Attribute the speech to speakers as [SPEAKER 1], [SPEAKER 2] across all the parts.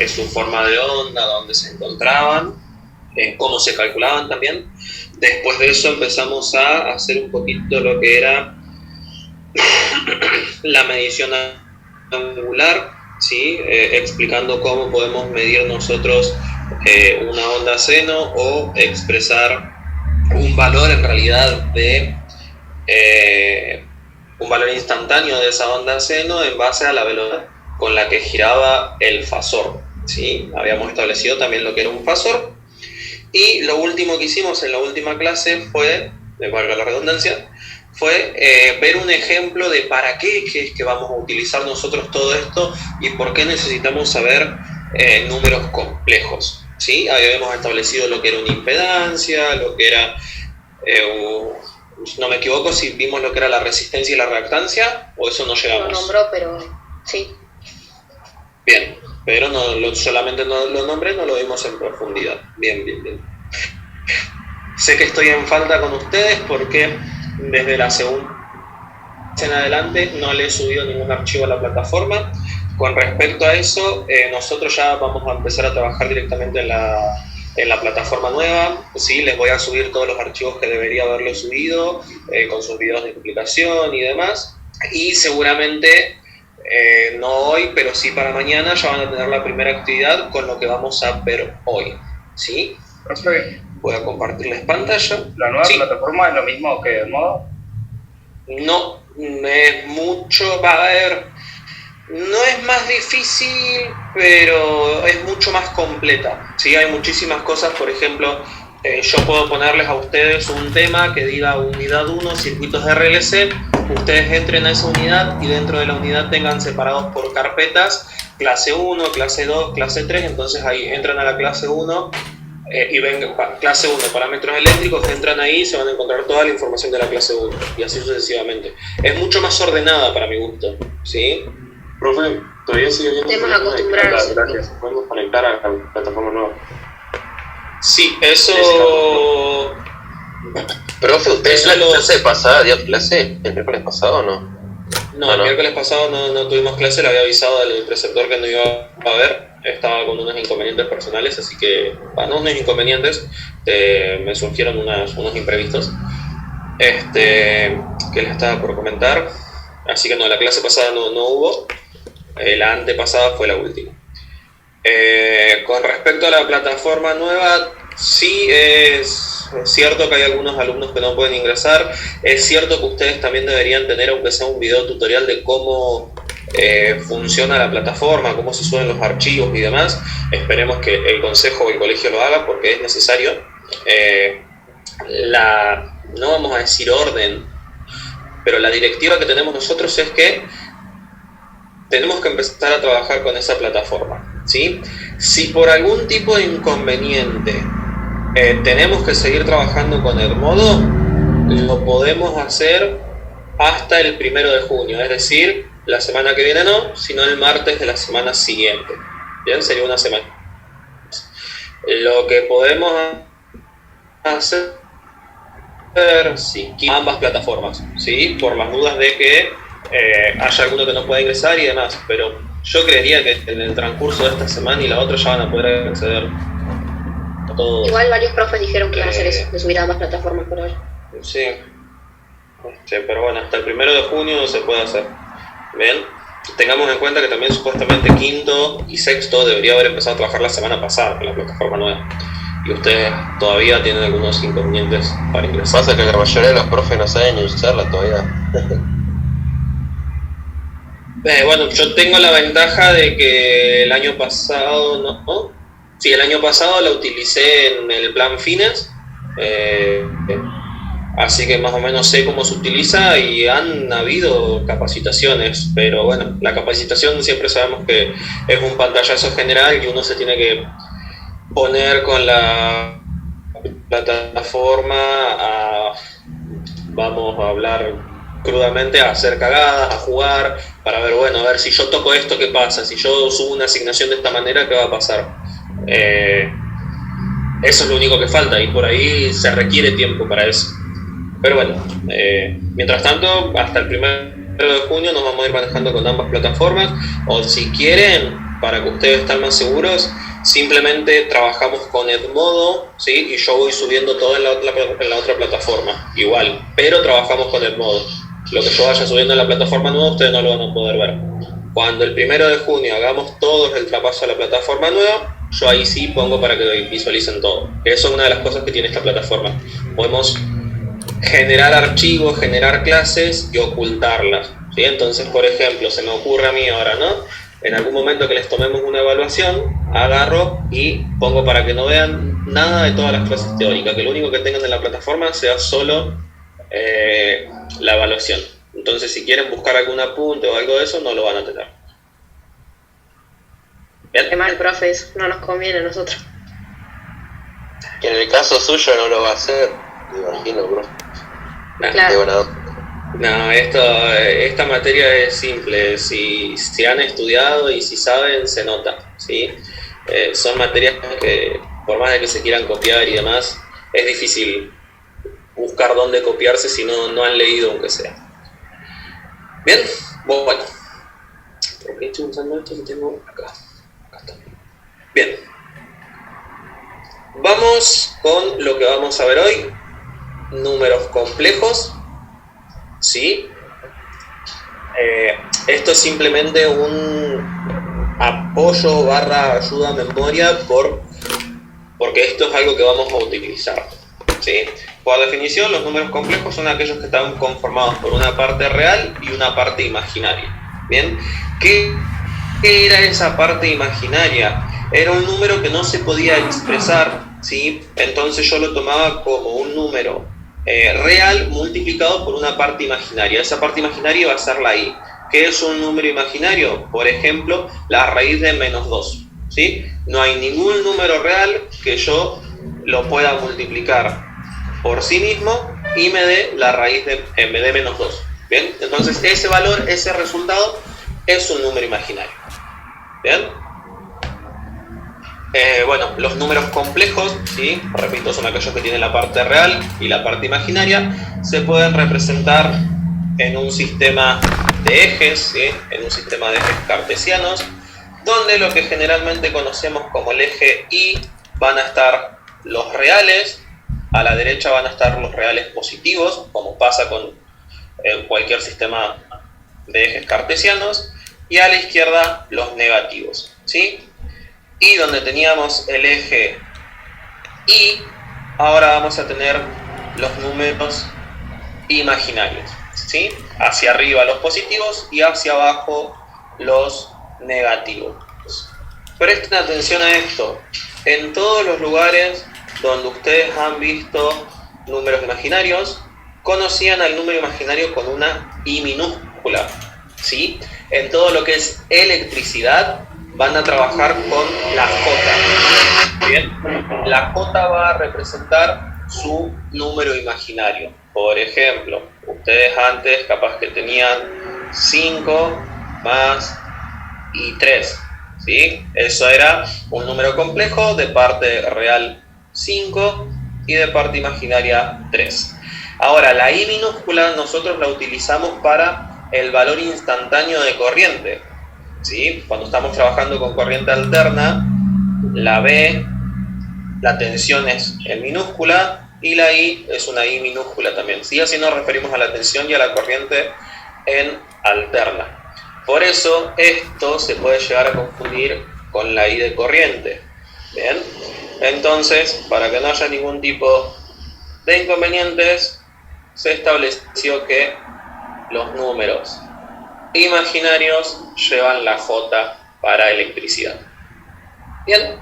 [SPEAKER 1] su forma de onda, dónde se encontraban, cómo se calculaban también. Después de eso empezamos a hacer un poquito lo que era la medición angular, ¿sí? Explicando cómo podemos medir nosotros una onda seno o expresar un valor en realidad de un valor instantáneo de esa onda seno en base a la velocidad con la que giraba el fasor, ¿sí? Habíamos establecido también lo que era un fasor. Y lo último que hicimos en la última clase fue, me valga la redundancia, fue ver un ejemplo de para qué es que vamos a utilizar nosotros todo esto y por qué necesitamos saber números complejos, ¿sí? Habíamos establecido lo que era una impedancia, lo que era, no me equivoco si vimos lo que era la resistencia y la reactancia, o eso no llegamos.
[SPEAKER 2] Lo nombró, pero sí.
[SPEAKER 1] Bien, pero solamente no lo nombré, no lo vimos en profundidad. Bien. Sé que estoy en falta con ustedes porque desde la segunda en adelante no le he subido ningún archivo a la plataforma. Con respecto a eso, nosotros ya vamos a empezar a trabajar directamente en la plataforma nueva. Sí, les voy a subir todos los archivos que debería haberle subido, con sus videos de explicación y demás. Y seguramente, no hoy, pero sí para mañana, ya van a tener la primera actividad con lo que vamos a ver hoy. ¿Sí?
[SPEAKER 3] Profe,
[SPEAKER 1] voy a compartirles pantalla.
[SPEAKER 3] ¿la nueva plataforma es lo mismo que el modo?
[SPEAKER 1] No, es mucho, va a ver, no es más difícil, pero es mucho más completa. ¿Sí? Hay muchísimas cosas, por ejemplo, yo puedo ponerles a ustedes un tema que diga unidad 1, circuitos de RLC, ustedes entren a esa unidad y dentro de la unidad tengan separados por carpetas, clase 1, clase 2, clase 3, entonces ahí entran a la clase 1, y ven clase 1, parámetros eléctricos, entran ahí y se van a encontrar toda la información de la clase 1 y así sucesivamente. Es mucho más ordenada para mi gusto, ¿sí?
[SPEAKER 4] Profe, todavía sigue viendo.
[SPEAKER 2] Tenemos que acostumbrarnos.
[SPEAKER 4] Gracias. Podemos conectar a la plataforma nueva.
[SPEAKER 1] Sí, eso...
[SPEAKER 5] Profe, ¿usted la clase pasada dio clase? ¿El miércoles pasado o no?
[SPEAKER 1] No, el miércoles pasado no tuvimos clase, le había avisado al preceptor que no iba a haber. Estaba con unos inconvenientes personales, así que, no unos inconvenientes, me surgieron unos imprevistos que les estaba por comentar, así que no, la clase pasada no hubo, la antepasada fue la última. Con respecto a la plataforma nueva, sí es cierto que hay algunos alumnos que no pueden ingresar, es cierto que ustedes también deberían tener, aunque sea un video tutorial de cómo funciona la plataforma, cómo se suben los archivos y demás. Esperemos que el consejo o el colegio lo haga porque es necesario. No vamos a decir orden, pero la directiva que tenemos nosotros es que tenemos que empezar a trabajar con esa plataforma, ¿sí? Si por algún tipo de inconveniente tenemos que seguir trabajando con el modo, lo podemos hacer hasta el 1 de junio, es decir, la semana que viene no, sino el martes de la semana siguiente. Bien, sería una semana. Lo que podemos hacer, sí, ambas plataformas, ¿sí? Por las dudas de que haya alguno que no pueda ingresar y demás, pero yo creería que en el transcurso de esta semana y la otra ya van a poder acceder a todo.
[SPEAKER 2] Igual varios profes dijeron que iban a hacer eso, de subir a ambas plataformas por ahora.
[SPEAKER 1] Sí, pero bueno, hasta el 1 de junio se puede hacer. Bien, tengamos en cuenta que también supuestamente quinto y sexto debería haber empezado a trabajar la semana pasada con la plataforma nueva y ustedes todavía tienen algunos inconvenientes para ingresar.
[SPEAKER 5] Pasa que la mayoría de los profes no saben ni usarla todavía.
[SPEAKER 1] Bueno, yo tengo la ventaja de que el año pasado, ¿no? Sí, el año pasado la utilicé en el plan fines, así que más o menos sé cómo se utiliza y han habido capacitaciones, pero bueno, la capacitación siempre sabemos que es un pantallazo general y uno se tiene que poner con la plataforma vamos a hablar crudamente, a hacer cagadas, a jugar, para ver, bueno, a ver si yo toco esto, ¿qué pasa? Si yo subo una asignación de esta manera, ¿qué va a pasar? Eso es lo único que falta y por ahí se requiere tiempo para eso. Pero bueno, mientras tanto, hasta el 1 de junio nos vamos a ir manejando con ambas plataformas, o si quieren, para que ustedes estén más seguros, simplemente trabajamos con Edmodo, ¿sí? Y yo voy subiendo todo en la otra plataforma, igual, pero trabajamos con Edmodo. Lo que yo vaya subiendo en la plataforma nueva, ustedes no lo van a poder ver. Cuando el 1 de junio hagamos todos el traspaso a la plataforma nueva, yo ahí sí pongo para que visualicen todo. Eso es una de las cosas que tiene esta plataforma. Podemos generar archivos, generar clases y ocultarlas, ¿sí? Entonces, por ejemplo, se me ocurre a mí ahora, ¿no? En algún momento que les tomemos una evaluación, agarro y pongo para que no vean nada de todas las clases teóricas, que lo único que tengan en la plataforma sea solo la evaluación. Entonces, si quieren buscar algún apunte o algo de eso, no lo van a tener.
[SPEAKER 2] Qué mal, profes, no nos conviene a nosotros.
[SPEAKER 5] Que en el caso suyo no lo va a hacer, me imagino, bro.
[SPEAKER 2] Claro.
[SPEAKER 1] No, esta materia es simple. Si han estudiado y si saben, se nota, ¿sí? Son materias que, por más de que se quieran copiar y demás, es difícil buscar dónde copiarse si no han leído, aunque sea. Bien, bueno. ¿Por qué estoy usando esto que tengo acá? Acá está. Bien. Vamos con lo que vamos a ver hoy. Números complejos. ¿Sí? Esto es simplemente un apoyo / ayuda a memoria porque esto es algo que vamos a utilizar, ¿sí? Por definición, los números complejos son aquellos que están conformados por una parte real y una parte imaginaria. ¿Bien? ¿Qué era esa parte imaginaria? Era un número que no se podía expresar, ¿sí? Entonces yo lo tomaba como un número real multiplicado por una parte imaginaria. Esa parte imaginaria va a ser la i. ¿Qué es un número imaginario? Por ejemplo, la raíz de -2, ¿sí? No hay ningún número real que yo lo pueda multiplicar por sí mismo y me dé la raíz de -2. ¿Bien? Entonces ese valor, ese resultado es un número imaginario. ¿Bien? Bueno, los números complejos, ¿sí? Repito, son aquellos que tienen la parte real y la parte imaginaria. Se pueden representar en un sistema de ejes, ¿sí? En un sistema de ejes cartesianos, donde lo que generalmente conocemos como el eje Y van a estar los reales, a la derecha van a estar los reales positivos, como pasa con cualquier sistema de ejes cartesianos, y a la izquierda los negativos, ¿sí? Y donde teníamos el eje Y, ahora vamos a tener los números imaginarios, ¿sí? Hacia arriba los positivos y hacia abajo los negativos. Presten atención a esto. En todos los lugares donde ustedes han visto números imaginarios, conocían al número imaginario con una I minúscula, ¿sí? En todo lo que es electricidad, van a trabajar con la J. Bien, la J va a representar su número imaginario. Por ejemplo, ustedes antes capaz que tenían 5 más y 3, ¿sí? Eso era un número complejo de parte real 5 y de parte imaginaria 3. Ahora, la I minúscula nosotros la utilizamos para el valor instantáneo de corriente, ¿sí? Cuando estamos trabajando con corriente alterna, la B, la tensión es en minúscula y la I es una I minúscula también, ¿sí? Así nos referimos a la tensión y a la corriente en alterna. Por eso esto se puede llegar a confundir con la I de corriente. Bien, entonces, para que no haya ningún tipo de inconvenientes, se estableció que los números imaginarios llevan la J para electricidad. Bien.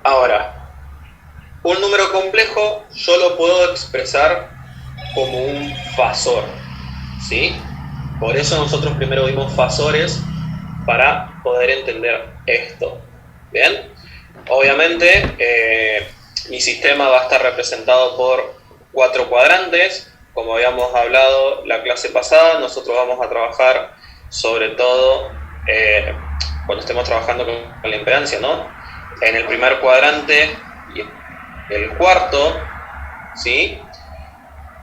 [SPEAKER 1] Ahora, un número complejo yo lo puedo expresar como un fasor, ¿sí? Por eso nosotros primero vimos fasores para poder entender esto. Bien. Obviamente, mi sistema va a estar representado por 4 cuadrantes. Como habíamos hablado la clase pasada, nosotros vamos a trabajar sobre todo cuando estemos trabajando con la impedancia, ¿no? En el primer cuadrante y el cuarto, ¿sí?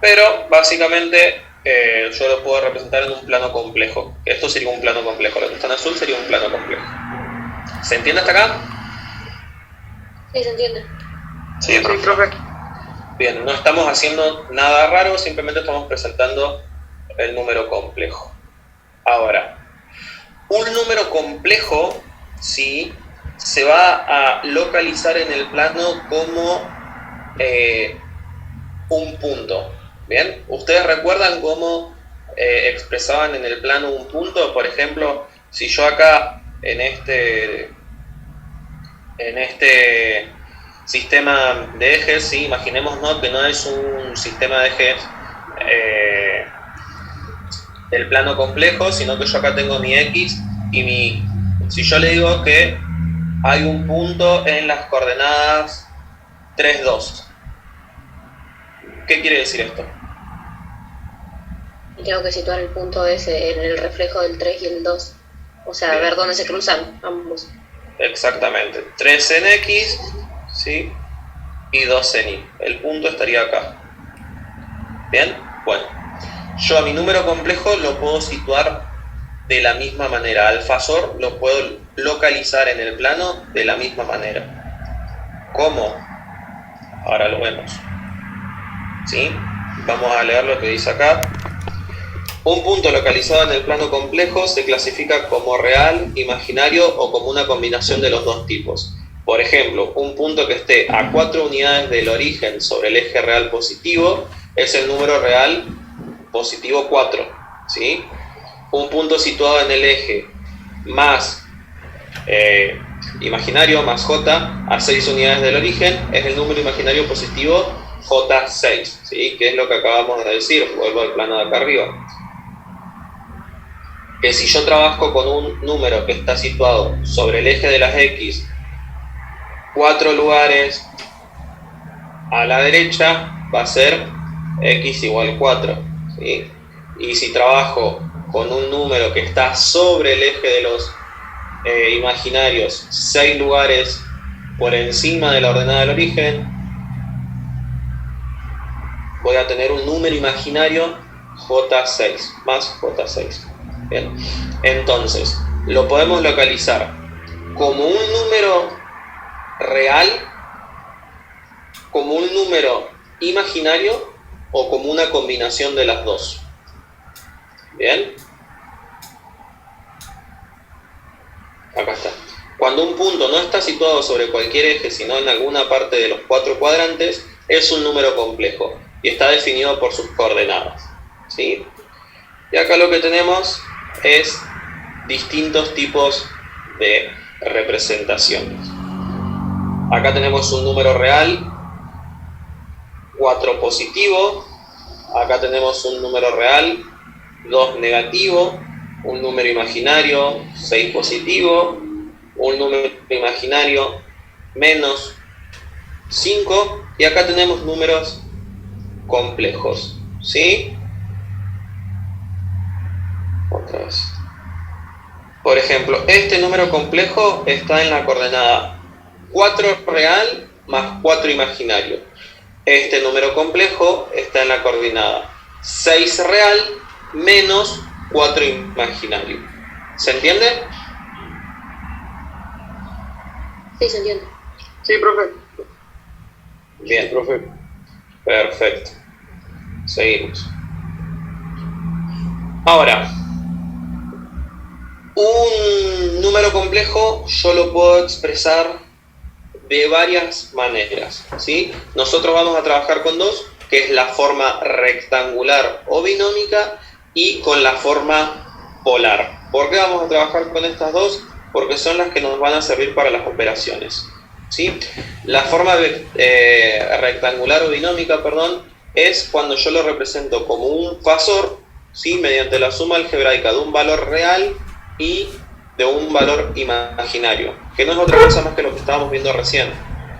[SPEAKER 1] Pero básicamente yo lo puedo representar en un plano complejo. Esto sería un plano complejo, lo que está en azul sería un plano complejo. ¿Se entiende hasta acá?
[SPEAKER 2] Sí, se entiende.
[SPEAKER 5] Sí, profe.
[SPEAKER 1] Bien, no estamos haciendo nada raro, simplemente estamos presentando el número complejo. Ahora, un número complejo, sí, se va a localizar en el plano como un punto. Bien, ¿ustedes recuerdan cómo expresaban en el plano un punto? Por ejemplo, si yo acá en este sistema de ejes, ¿sí? Imaginémonos que no es un sistema de ejes del plano complejo, sino que yo acá tengo mi X y mi Y. Si yo le digo que hay un punto en las coordenadas 3, 2, ¿qué quiere decir esto?
[SPEAKER 2] Y tengo que situar el punto ese en el reflejo del 3 y el 2. O sea,
[SPEAKER 1] Bien.
[SPEAKER 2] ver dónde se cruzan ambos.
[SPEAKER 1] Exactamente, 3 en X, ¿sí? Y 2 en Y. El punto estaría acá. Bien, bueno. Yo a mi número complejo lo puedo situar de la misma manera. Al fasor lo puedo localizar en el plano de la misma manera. ¿Cómo? Ahora lo vemos. ¿Sí? Vamos a leer lo que dice acá. Un punto localizado en el plano complejo se clasifica como real, imaginario o como una combinación de los dos tipos. Por ejemplo, un punto que esté a 4 unidades del origen sobre el eje real positivo es el número real positivo 4, ¿sí? Un punto situado en el eje más imaginario más j a 6 unidades del origen es el número imaginario positivo j6, ¿sí? Que es lo que acabamos de decir. Vuelvo al plano de acá arriba. Que si yo trabajo con un número que está situado sobre el eje de las X 4 lugares a la derecha, va a ser X igual 4, ¿sí? Y si trabajo con un número que está sobre el eje de los imaginarios 6 lugares por encima de la ordenada del origen, voy a tener un número imaginario J6 más J6. Bien. Entonces, lo podemos localizar como un número real, como un número imaginario o como una combinación de las dos. Bien. Acá está. Cuando un punto no está situado sobre cualquier eje, sino en alguna parte de los 4 cuadrantes, es un número complejo y está definido por sus coordenadas, ¿sí? Y acá lo que tenemos es distintos tipos de representaciones. Acá tenemos un número real, 4 positivo. Acá tenemos un número real, 2 negativo. Un número imaginario, 6 positivo. Un número imaginario, menos 5. Y acá tenemos números complejos, ¿sí? Otra vez. Por ejemplo, este número complejo está en la coordenada 4 real más 4 imaginario. Este número complejo está en la coordenada 6 real menos 4 imaginario. ¿Se entiende?
[SPEAKER 2] Sí, se entiende.
[SPEAKER 3] Sí, profe.
[SPEAKER 1] Bien, profe. Perfecto. Seguimos. Ahora, un número complejo yo lo puedo expresar de varias maneras, ¿sí? Nosotros vamos a trabajar con dos, que es la forma rectangular o binómica y con la forma polar. ¿Por qué vamos a trabajar con estas dos? Porque son las que nos van a servir para las operaciones, ¿sí? La forma rectangular o binómica, es cuando yo lo represento como un fasor, ¿sí? Mediante la suma algebraica de un valor real y de un valor imaginario, que no es otra cosa más que lo que estábamos viendo recién,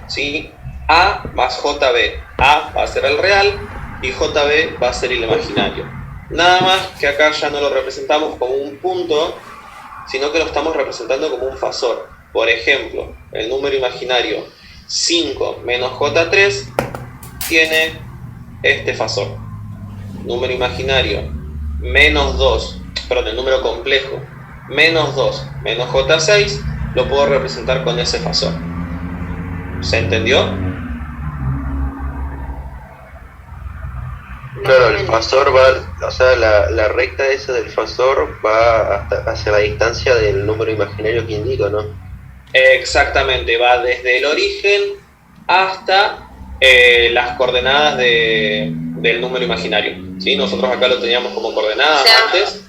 [SPEAKER 1] ¿sí? A más JB. A va a ser el real y JB va a ser el imaginario. Nada más que acá ya no lo representamos como un punto, sino que lo estamos representando como un fasor. Por ejemplo, el número imaginario 5 menos J3 tiene este fasor. número imaginario, menos 2, perdón, el número complejo, menos 2, menos J6, lo puedo representar con ese fasor. ¿Se entendió?
[SPEAKER 5] Claro, el fasor va, o sea, la recta esa del fasor va hacia la distancia del número imaginario que indico, ¿no?
[SPEAKER 1] Exactamente, va desde el origen hasta las coordenadas del número imaginario, ¿sí? Nosotros acá lo teníamos como coordenadas antes.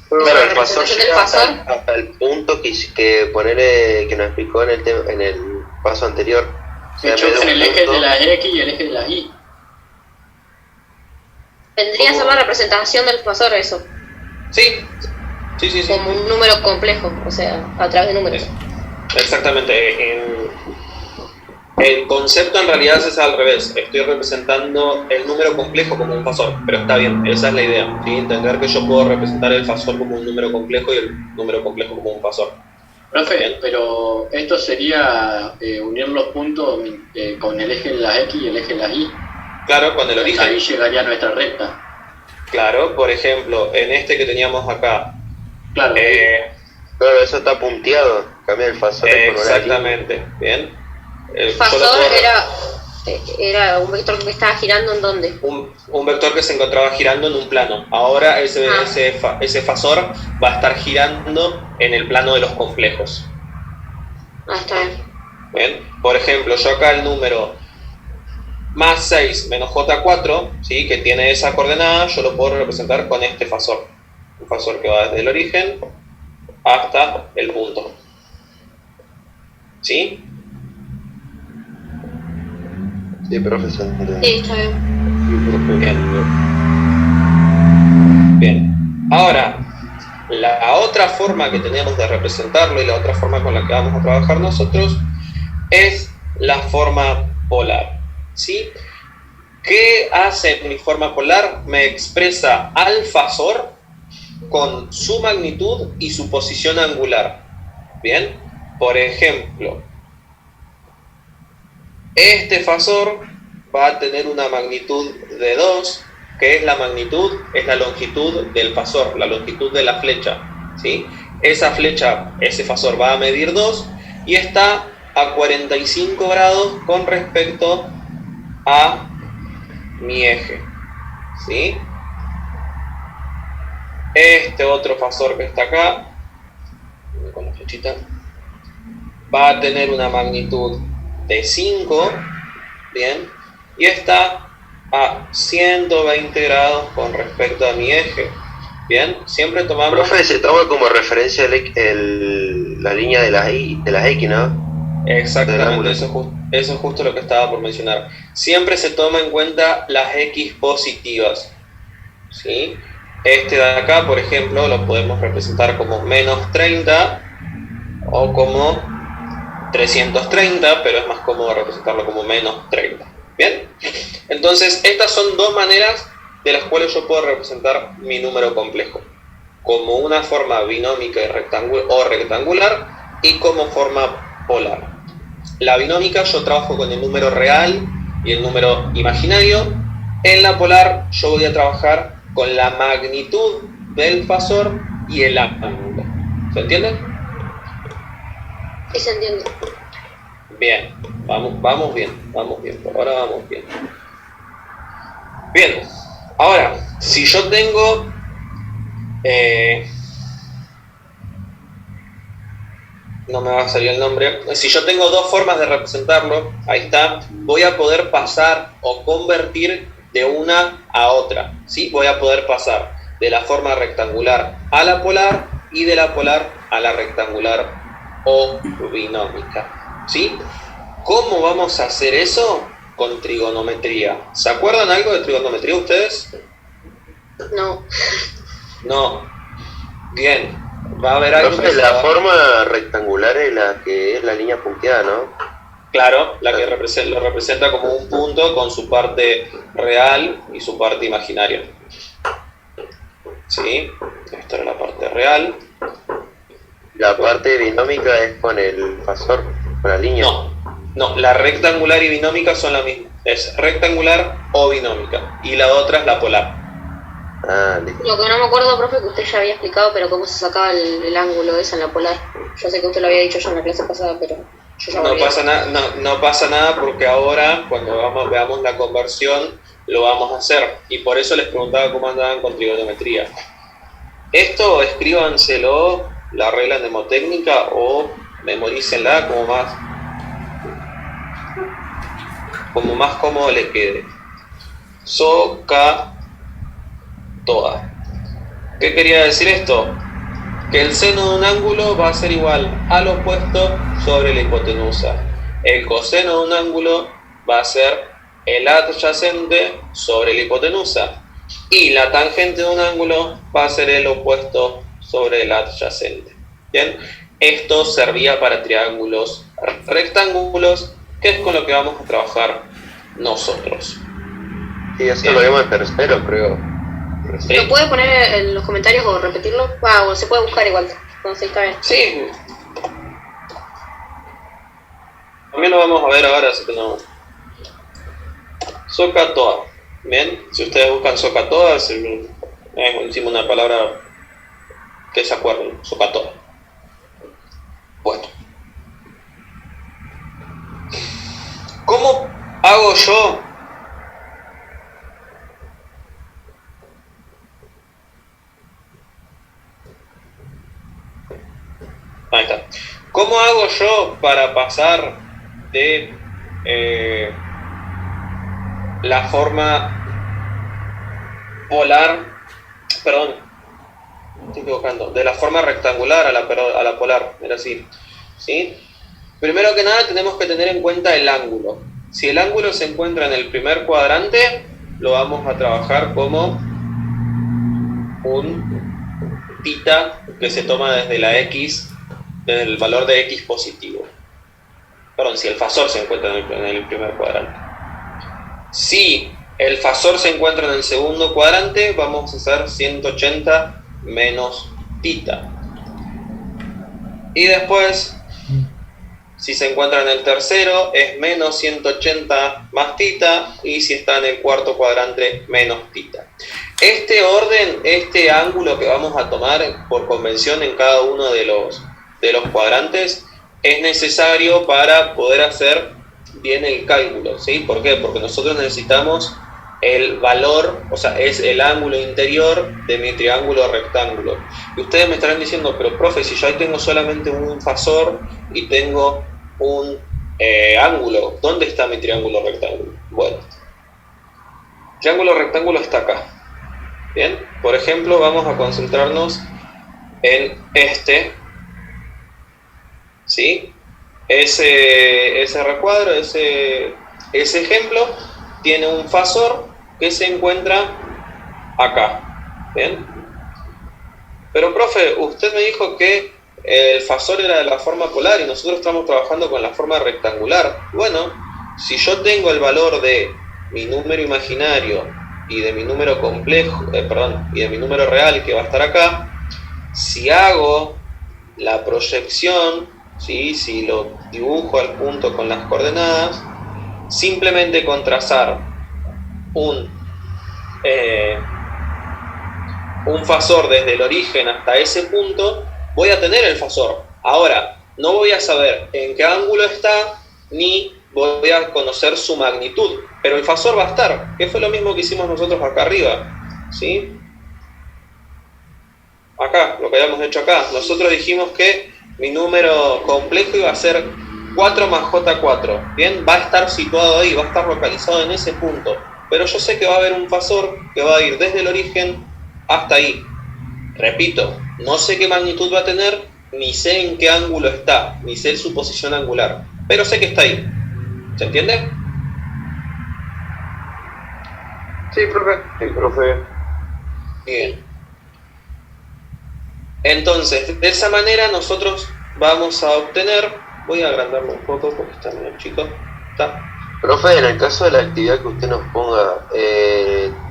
[SPEAKER 5] Claro, el fasor llega
[SPEAKER 2] fasor.
[SPEAKER 5] hasta el punto que ponerle, que nos explicó en el paso anterior. O sea,
[SPEAKER 6] De hecho,
[SPEAKER 5] en vez
[SPEAKER 6] en
[SPEAKER 5] de
[SPEAKER 6] el
[SPEAKER 5] un
[SPEAKER 6] eje
[SPEAKER 5] punto-
[SPEAKER 6] de la X y el eje de la Y.
[SPEAKER 2] Vendría a ser la representación del fasor eso,
[SPEAKER 1] Sí, sí.
[SPEAKER 2] como un número complejo, o sea, a través de números.
[SPEAKER 1] Exactamente. El concepto en realidad es al revés. Estoy representando el número complejo como un fasor, pero está bien, esa es la idea, ¿sí? Entender que yo puedo representar el fasor como un número complejo y el número complejo como un fasor.
[SPEAKER 6] Profe,
[SPEAKER 1] Bien.
[SPEAKER 6] pero esto sería unir los puntos con el eje de la X y el eje de la Y.
[SPEAKER 1] Claro, con el origen.
[SPEAKER 6] Ahí llegaría nuestra recta.
[SPEAKER 1] Claro, por ejemplo, en este que teníamos acá.
[SPEAKER 6] Claro,
[SPEAKER 5] Claro, eso está punteado. Cambia el fasor por una línea.
[SPEAKER 1] Exactamente, bien.
[SPEAKER 2] El
[SPEAKER 1] Yo lo
[SPEAKER 2] fasor
[SPEAKER 1] puedo-
[SPEAKER 2] era un vector que estaba girando en dónde.
[SPEAKER 1] un vector que se encontraba girando en un plano. Ahora ese fasor va a estar girando en el plano de los complejos.
[SPEAKER 2] Ah, está bien.
[SPEAKER 1] Bien. Por ejemplo, yo acá el número más 6 menos J4, ¿sí? Que tiene esa coordenada, yo lo puedo representar con este fasor. Un fasor que va desde el origen hasta el punto. ¿Sí?
[SPEAKER 5] Sí, profesor.
[SPEAKER 2] Sí, está bien.
[SPEAKER 1] Bien. Ahora, la otra forma que tenemos de representarlo y la otra forma con la que vamos a trabajar nosotros es la forma polar. ¿Sí? ¿Qué hace mi forma polar? Me expresa al fasor con su magnitud y su posición angular. Bien, por ejemplo, este fasor va a tener una magnitud de 2, que es la magnitud, es la longitud del fasor, la longitud de la flecha, ¿sí? Esa flecha, ese fasor va a medir 2 y está a 45 grados con respecto a mi eje, ¿sí? Este otro fasor que está acá, con la flechita, va a tener una magnitud de 5, bien, y está a 120 grados con respecto a mi eje, bien. Siempre tomamos...
[SPEAKER 5] Profe, se toma como referencia la línea de las X, ¿no?
[SPEAKER 1] Exactamente, eso es justo lo que estaba por mencionar. Siempre se toma en cuenta las X positivas, ¿sí? Este de acá, por ejemplo, lo podemos representar como menos 30 o como 330, pero es más cómodo representarlo como menos 30. ¿Bien? Entonces, estas son dos maneras de las cuales yo puedo representar mi número complejo. Como una forma binómica y rectangular y como forma polar. La binómica yo trabajo con el número real y el número imaginario. En la polar yo voy a trabajar con la magnitud del fasor y el ángulo. ¿Se entiende?
[SPEAKER 2] Sí, se entiende.
[SPEAKER 1] Bien, vamos bien, por ahora vamos bien. Bien, ahora, si yo tengo no me va a salir el nombre, si yo tengo dos formas de representarlo, ahí está, voy a poder pasar o convertir de una a otra, ¿sí? Voy a poder pasar de la forma rectangular a la polar y de la polar a la rectangular o binómica, ¿sí? ¿Cómo vamos a hacer eso? Con trigonometría. ¿Se acuerdan algo de trigonometría ustedes?
[SPEAKER 2] No.
[SPEAKER 1] No. Bien. Va a haber algo
[SPEAKER 5] Profe,
[SPEAKER 1] que se
[SPEAKER 5] la
[SPEAKER 1] va-
[SPEAKER 5] forma rectangular es la que es la línea punteada, ¿no?
[SPEAKER 1] Claro, la que lo representa como un punto con su parte real y su parte imaginaria. ¿Sí? Esta era la parte real.
[SPEAKER 5] La parte binómica es con el fasor, con la línea.
[SPEAKER 1] No, la rectangular y binómica son la misma. Es rectangular o binómica. Y la otra es la polar.
[SPEAKER 5] Listo.
[SPEAKER 2] Lo que no me acuerdo, profe, que usted ya había explicado, pero cómo se sacaba el ángulo ese en la polar. Yo sé que usted lo había dicho ya en la clase pasada, pero yo ya me
[SPEAKER 1] No
[SPEAKER 2] olvidé.
[SPEAKER 1] pasa nada, no pasa nada porque ahora cuando veamos la conversión lo vamos a hacer y por eso les preguntaba cómo andaban con trigonometría. Esto escríbanselo, la regla mnemotécnica, o memorícenla como más cómodo le quede. Soca toda. ¿Qué quería decir esto? Que el seno de un ángulo va a ser igual al opuesto sobre la hipotenusa. El coseno de un ángulo va a ser el adyacente sobre la hipotenusa. Y la tangente de un ángulo va a ser el opuesto sobre el adyacente. ¿Bien? Esto servía para triángulos rectángulos, que es con lo que vamos a trabajar nosotros.
[SPEAKER 5] Sí, eso lo vemos en tercero, creo.
[SPEAKER 1] ¿Sí?
[SPEAKER 2] ¿Lo puede poner en los comentarios o repetirlo? O se puede buscar igual. Entonces está bien.
[SPEAKER 1] Sí. También lo vamos a ver ahora, así que no. Socatoa. Bien, si ustedes buscan Socatoa, es hicimos una palabra que se acuerden. Socatoa. Bueno. ¿Cómo hago yo? Ahí está. ¿Cómo hago yo para pasar de la forma polar, perdón, estoy equivocando, de la forma rectangular a la polar, era así, ¿sí? Primero que nada tenemos que tener en cuenta el ángulo. Si el ángulo se encuentra en el primer cuadrante, lo vamos a trabajar como un tita que se toma desde la x, desde el valor de x positivo. Perdón, si el fasor se encuentra en el primer cuadrante. Si el fasor se encuentra en el segundo cuadrante, vamos a hacer 180 menos tita. Y después, si se encuentra en el tercero, es menos 180 más tita, y si está en el cuarto cuadrante, menos tita. Este orden, este ángulo que vamos a tomar por convención en cada uno de los cuadrantes, es necesario para poder hacer bien el cálculo, ¿sí? ¿Por qué? Porque nosotros necesitamos el valor, o sea, es el ángulo interior de mi triángulo rectángulo. Y ustedes me estarán diciendo, pero profe, si yo ahí tengo solamente un fasor y tengo un ángulo, ¿dónde está mi triángulo rectángulo? Bueno, el triángulo rectángulo está acá. Bien, por ejemplo, vamos a concentrarnos en este, ¿sí? Ese recuadro, ese ejemplo, tiene un fasor que se encuentra acá. ¿Bien? Pero, profe, usted me dijo que el fasor era de la forma polar y nosotros estamos trabajando con la forma rectangular. Bueno, si yo tengo el valor de mi número imaginario y de mi número complejo, y de mi número real que va a estar acá, si hago la proyección, ¿sí? Si lo dibujo al punto con las coordenadas, simplemente con trazar un fasor desde el origen hasta ese punto, voy a tener el fasor. Ahora, no voy a saber en qué ángulo está, ni voy a conocer su magnitud, pero el fasor va a estar, que fue lo mismo que hicimos nosotros acá arriba, ¿sí? Acá, lo que habíamos hecho acá, nosotros dijimos que mi número complejo iba a ser 4 más J4, ¿bien? Va a estar situado ahí, va a estar localizado en ese punto, pero yo sé que va a haber un fasor que va a ir desde el origen hasta ahí. Repito, no sé qué magnitud va a tener, ni sé en qué ángulo está, ni sé su posición angular, pero sé que está ahí. ¿Se entiende?
[SPEAKER 3] Sí, profe.
[SPEAKER 4] Sí, profe.
[SPEAKER 1] Bien. Entonces, de esa manera nosotros vamos a obtener, voy a agrandarlo un poco porque está medio chico, ¿está?
[SPEAKER 5] Profe, en el caso de la actividad que usted nos ponga,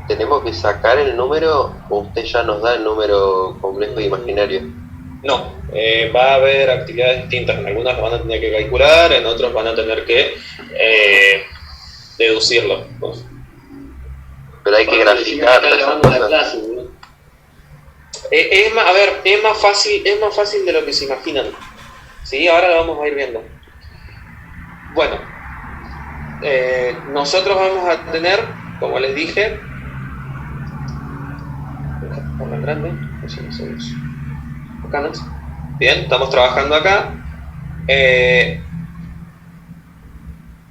[SPEAKER 5] ¿tenemos que sacar el número o usted ya nos da el número complejo e imaginario?
[SPEAKER 1] No, va a haber actividades distintas, en algunas van a tener que calcular, en otros van a tener que deducirlo.
[SPEAKER 5] Pero hay que graficar esas
[SPEAKER 6] la
[SPEAKER 5] cosas.
[SPEAKER 6] clase, ¿no?
[SPEAKER 1] A ver, es más fácil de lo que se imaginan. ¿Sí? Ahora lo vamos a ir viendo. Bueno, nosotros vamos a tener, como les dije, por la grande, así no sabemos. Canas. Bien, estamos trabajando acá.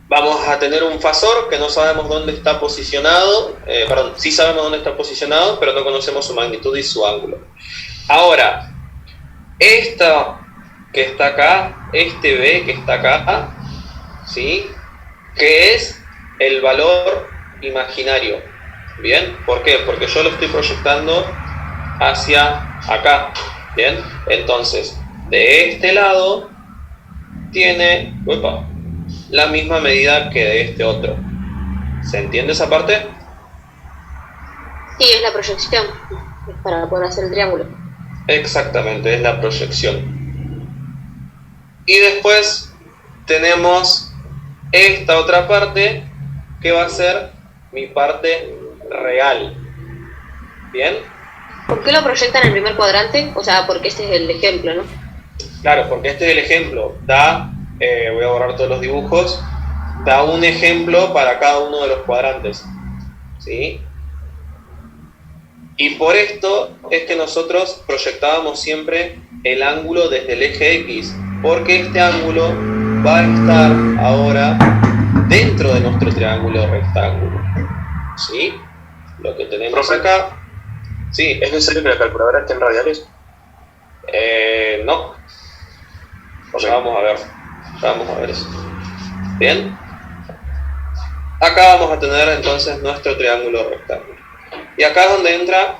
[SPEAKER 1] Vamos a tener un fasor que no sabemos dónde está posicionado, perdón, sí sabemos dónde está posicionado, pero no conocemos su magnitud y su ángulo. Ahora, esta que está acá, este B que está acá, ¿sí? Que es el valor imaginario. ¿Bien? ¿Por qué? Porque yo lo estoy proyectando hacia acá. ¿Bien? Entonces, de este lado tiene la misma medida que de este otro. ¿Se entiende esa parte?
[SPEAKER 2] Sí, es la proyección, es para poder hacer el triángulo.
[SPEAKER 1] Exactamente, es la proyección. Y después tenemos esta otra parte que va a ser mi parte real. ¿Bien?
[SPEAKER 2] ¿Por qué lo proyectan en el primer cuadrante? O sea, porque este es el ejemplo, ¿no?
[SPEAKER 1] Claro, porque este es el ejemplo. Da, voy a borrar todos los dibujos, da un ejemplo para cada uno de los cuadrantes. ¿Sí? Y por esto es que nosotros proyectábamos siempre el ángulo desde el eje X, porque este ángulo va a estar ahora dentro de nuestro triángulo rectángulo. ¿Sí? Lo que tenemos acá. Sí.
[SPEAKER 4] ¿Es necesario que la calculadora esté en radiales?
[SPEAKER 1] No.
[SPEAKER 4] Okay.
[SPEAKER 1] Ya vamos a ver eso. Bien. Acá vamos a tener entonces nuestro triángulo rectángulo. Y acá es donde entra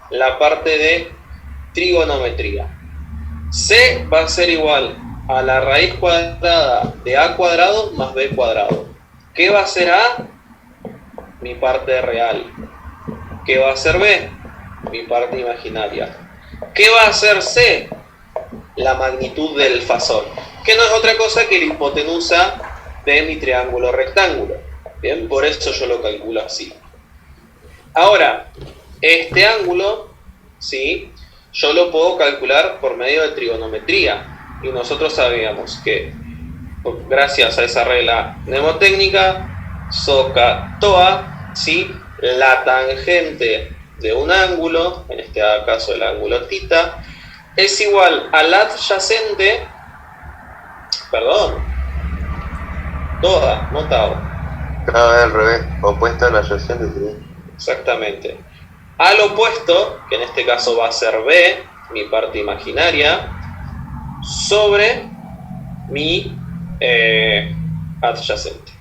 [SPEAKER 1] la parte de trigonometría. C va a ser igual a la raíz cuadrada de a cuadrado más b cuadrado. ¿Qué va a ser a? Mi parte real. ¿Qué va a ser b? Mi parte imaginaria. ¿Qué va a ser c? La magnitud del fasor, que no es otra cosa que la hipotenusa de mi triángulo rectángulo. Bien, por eso yo lo calculo así. Ahora, este ángulo, ¿sí? Yo lo puedo calcular por medio de trigonometría. Y nosotros sabíamos que, gracias a esa regla mnemotécnica, SOHCAHTOA, ¿sí? La tangente de un ángulo, en este caso el ángulo θ, es igual al adyacente, TOA, no TAO.
[SPEAKER 5] Al revés, opuesto al adyacente. ¿Sí?
[SPEAKER 1] Exactamente. Al opuesto, que en este caso va a ser B, mi parte imaginaria, sobre mi adyacente.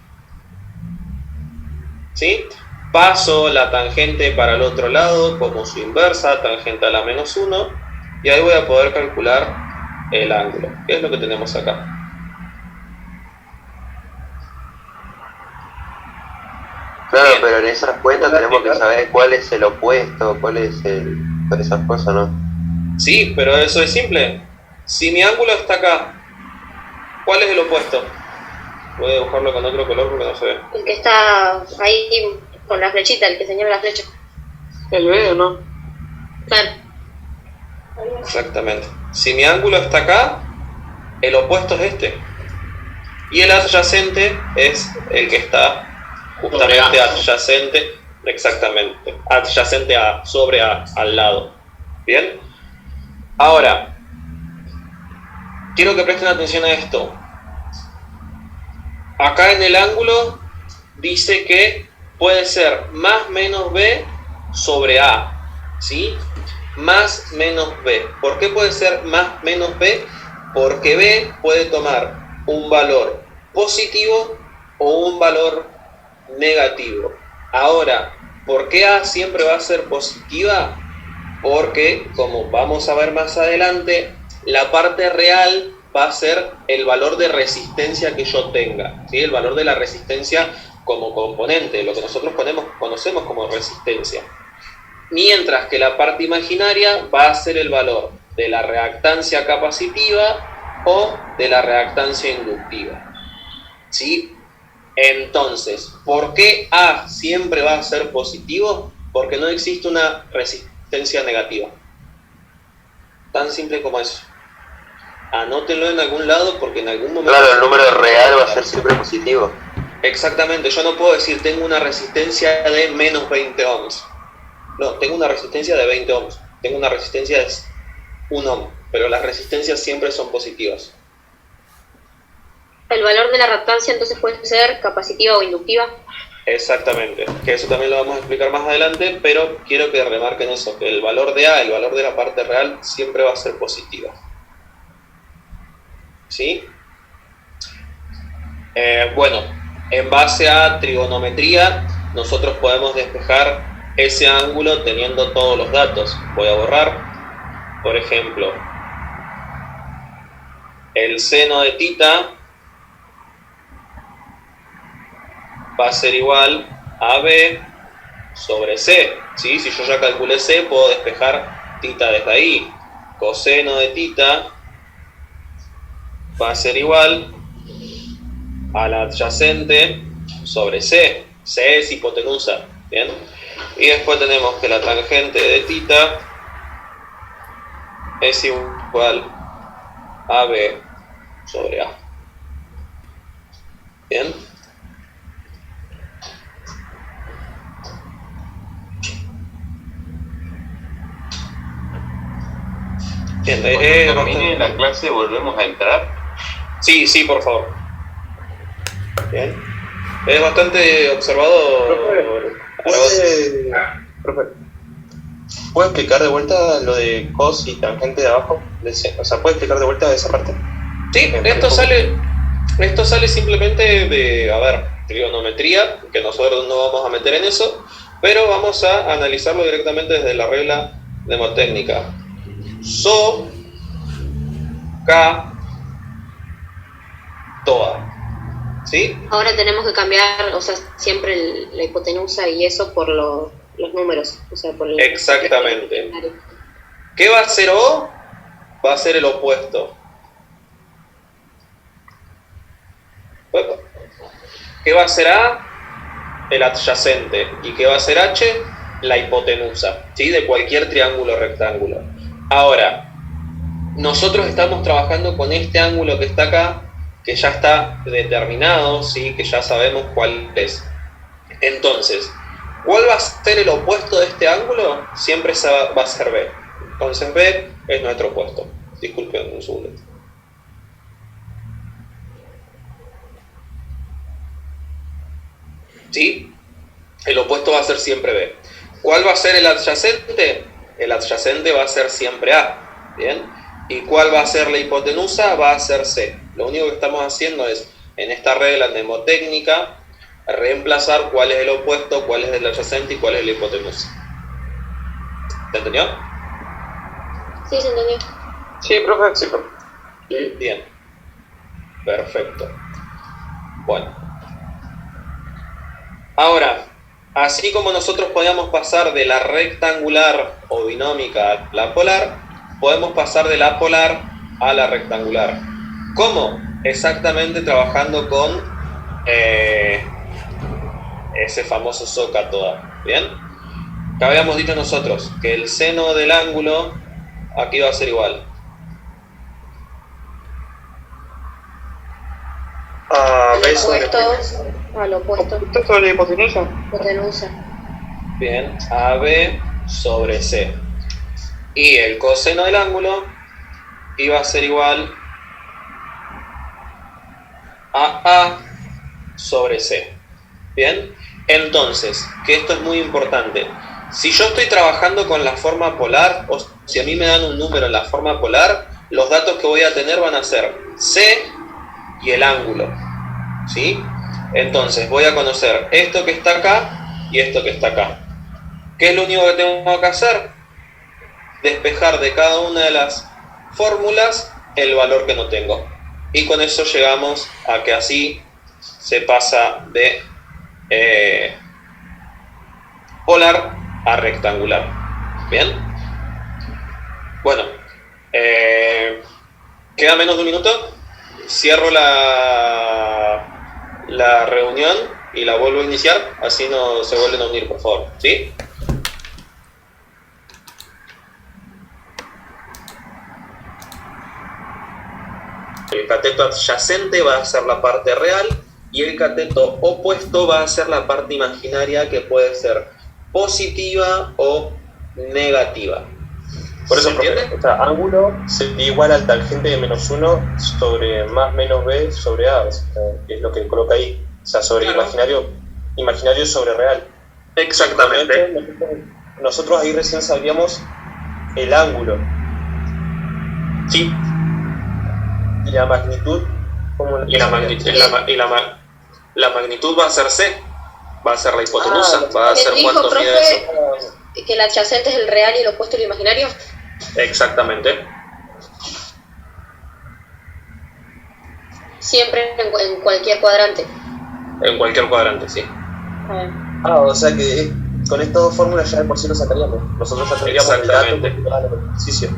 [SPEAKER 1] ¿Sí? Paso la tangente para el otro lado como su inversa, tangente a la menos 1, y ahí voy a poder calcular el ángulo, que es lo que tenemos acá.
[SPEAKER 5] Claro,
[SPEAKER 1] Bien.
[SPEAKER 5] pero en esas cuentas tenemos que saber cuál es el opuesto, cuál es el... todas esas cosas, ¿no?
[SPEAKER 1] Sí, pero eso es simple. Si mi ángulo está acá, ¿cuál es el opuesto? Voy a dibujarlo con otro color porque no se ve.
[SPEAKER 2] El que está ahí con la flechita, el que señala la flecha.
[SPEAKER 3] ¿El B o no?
[SPEAKER 2] Claro.
[SPEAKER 1] Exactamente. Si mi ángulo está acá, el opuesto es este. Y el adyacente es el que está justamente adyacente, exactamente, adyacente a, sobre a, al lado. ¿Bien? Ahora, quiero que presten atención a esto. Acá en el ángulo dice que puede ser más menos b sobre a, ¿sí? Más menos b. ¿Por qué puede ser más menos b? Porque b puede tomar un valor positivo o un valor negativo. Ahora, ¿por qué a siempre va a ser positiva? Porque, como vamos a ver más adelante, la parte real va a ser el valor de resistencia que yo tenga, ¿sí? El valor de la resistencia como componente, lo que nosotros conocemos como resistencia. Mientras que la parte imaginaria va a ser el valor de la reactancia capacitiva o de la reactancia inductiva, ¿sí? Entonces, ¿por qué A siempre va a ser positivo? Porque no existe una resistencia negativa. Tan simple como eso. Anótenlo en algún lado porque en algún momento...
[SPEAKER 5] Claro, el número real va a ser siempre positivo.
[SPEAKER 1] Exactamente, yo no puedo decir tengo una resistencia de menos 20 ohms. No, tengo una resistencia de 20 ohms. Tengo una resistencia de 1 ohm, pero las resistencias siempre son positivas.
[SPEAKER 2] El valor de la reactancia entonces puede ser capacitiva o inductiva.
[SPEAKER 1] Exactamente, que eso también lo vamos a explicar más adelante, pero quiero que remarquen eso, que el valor de A, el valor de la parte real, siempre va a ser positiva. ¿Sí? Bueno, en base a trigonometría, nosotros podemos despejar ese ángulo teniendo todos los datos. Voy a borrar, por ejemplo, el seno de θ va a ser igual a B sobre C. ¿Sí? Si yo ya calculé C, puedo despejar θ desde ahí. Coseno de θ va a ser igual a la adyacente sobre C. C es hipotenusa. ¿Bien? Y después tenemos que la tangente de θ es igual a B sobre A. ¿Bien? Bien,
[SPEAKER 7] Cuando termine la clase volvemos a entrar.
[SPEAKER 1] Sí, sí, por favor. Bien. Es bastante observado.
[SPEAKER 4] Profe, ¿puede explicar de vuelta lo de cos y tangente de abajo? O sea, ¿puede explicar de vuelta esa parte?
[SPEAKER 1] Sí, esto sale simplemente de, a ver, trigonometría, que nosotros no vamos a meter en eso, pero vamos a analizarlo directamente desde la regla mnemotécnica. So, K, Toa. ¿Sí?
[SPEAKER 2] Ahora tenemos que cambiar, o sea, siempre la hipotenusa y eso por los números, o sea, por el...
[SPEAKER 1] Exactamente. ¿Qué va a ser O? Va a ser el opuesto. ¿Qué va a ser A? El adyacente. ¿Y qué va a ser H? La hipotenusa, ¿sí? De cualquier triángulo rectángulo. Ahora, nosotros estamos trabajando con este ángulo que está acá, que ya está determinado, ¿sí? Que ya sabemos cuál es. Entonces, ¿cuál va a ser el opuesto de este ángulo? Siempre va a ser B. Entonces B es nuestro opuesto. Disculpen un segundo. ¿Sí? El opuesto va a ser siempre B. ¿Cuál va a ser el adyacente? El adyacente va a ser siempre A. ¿Bien? ¿Y cuál va a ser la hipotenusa? Va a ser C. Lo único que estamos haciendo es, en esta regla mnemotécnica, reemplazar cuál es el opuesto, cuál es el adyacente y cuál es la hipotenusa. ¿Se entendió?
[SPEAKER 2] Sí, se entendió.
[SPEAKER 3] Sí, profe, sí, profe.
[SPEAKER 1] Bien. Perfecto. Bueno. Ahora, así como nosotros podíamos pasar de la rectangular o binómica a la polar, podemos pasar de la polar a la rectangular. ¿Cómo? Exactamente trabajando con ese famoso SOHCAHTOA toda. ¿Bien? Que habíamos dicho nosotros que el seno del ángulo aquí va a ser igual
[SPEAKER 4] A B sobre
[SPEAKER 2] Al opuesto,
[SPEAKER 3] Esto sobre la hipotenusa.
[SPEAKER 2] hipotenusa.
[SPEAKER 1] Bien, AB sobre C. Y el coseno del ángulo iba a ser igual a A sobre C. Bien, entonces, que esto es muy importante. Si yo estoy trabajando con la forma polar, o si a mí me dan un número en la forma polar, los datos que voy a tener van a ser C y el ángulo. ¿Sí? Entonces voy a conocer esto que está acá y esto que está acá. ¿Qué es lo único que tengo que hacer? Despejar de cada una de las fórmulas el valor que no tengo. Y con eso llegamos a que así se pasa de polar a rectangular. ¿Bien? Bueno, queda menos de un minuto. Cierro la reunión y la vuelvo a iniciar, así no se vuelven a unir, por favor. ¿Sí? cateto adyacente va a ser la parte real y el cateto opuesto va a ser la parte imaginaria, que puede ser positiva o negativa.
[SPEAKER 4] Por eso,
[SPEAKER 1] ¿Se
[SPEAKER 4] profe,
[SPEAKER 1] entiende?
[SPEAKER 4] o sea, ángulo sería igual al tangente de -1 sobre más menos b sobre a, o sea, que es lo que coloca ahí. O sea, sobre
[SPEAKER 1] Claro.
[SPEAKER 4] imaginario sobre real.
[SPEAKER 1] Exactamente.
[SPEAKER 4] Nosotros ahí recién sabríamos el ángulo
[SPEAKER 1] Sí.
[SPEAKER 4] y la magnitud. ¿Cómo
[SPEAKER 1] Y la magnitud va a ser C, va a ser la hipotenusa, va a ser
[SPEAKER 2] dijo,
[SPEAKER 1] cuánto mide
[SPEAKER 2] profe,
[SPEAKER 1] eso.
[SPEAKER 2] que el adyacente es el real y el opuesto el imaginario.
[SPEAKER 1] Exactamente.
[SPEAKER 2] Siempre en cualquier cuadrante.
[SPEAKER 1] En cualquier cuadrante, sí.
[SPEAKER 4] o sea que con estas dos fórmulas ya de por sí lo sacaríamos. Nosotros ya tendríamos el dato
[SPEAKER 1] Exactamente.
[SPEAKER 4] que da el ejercicio.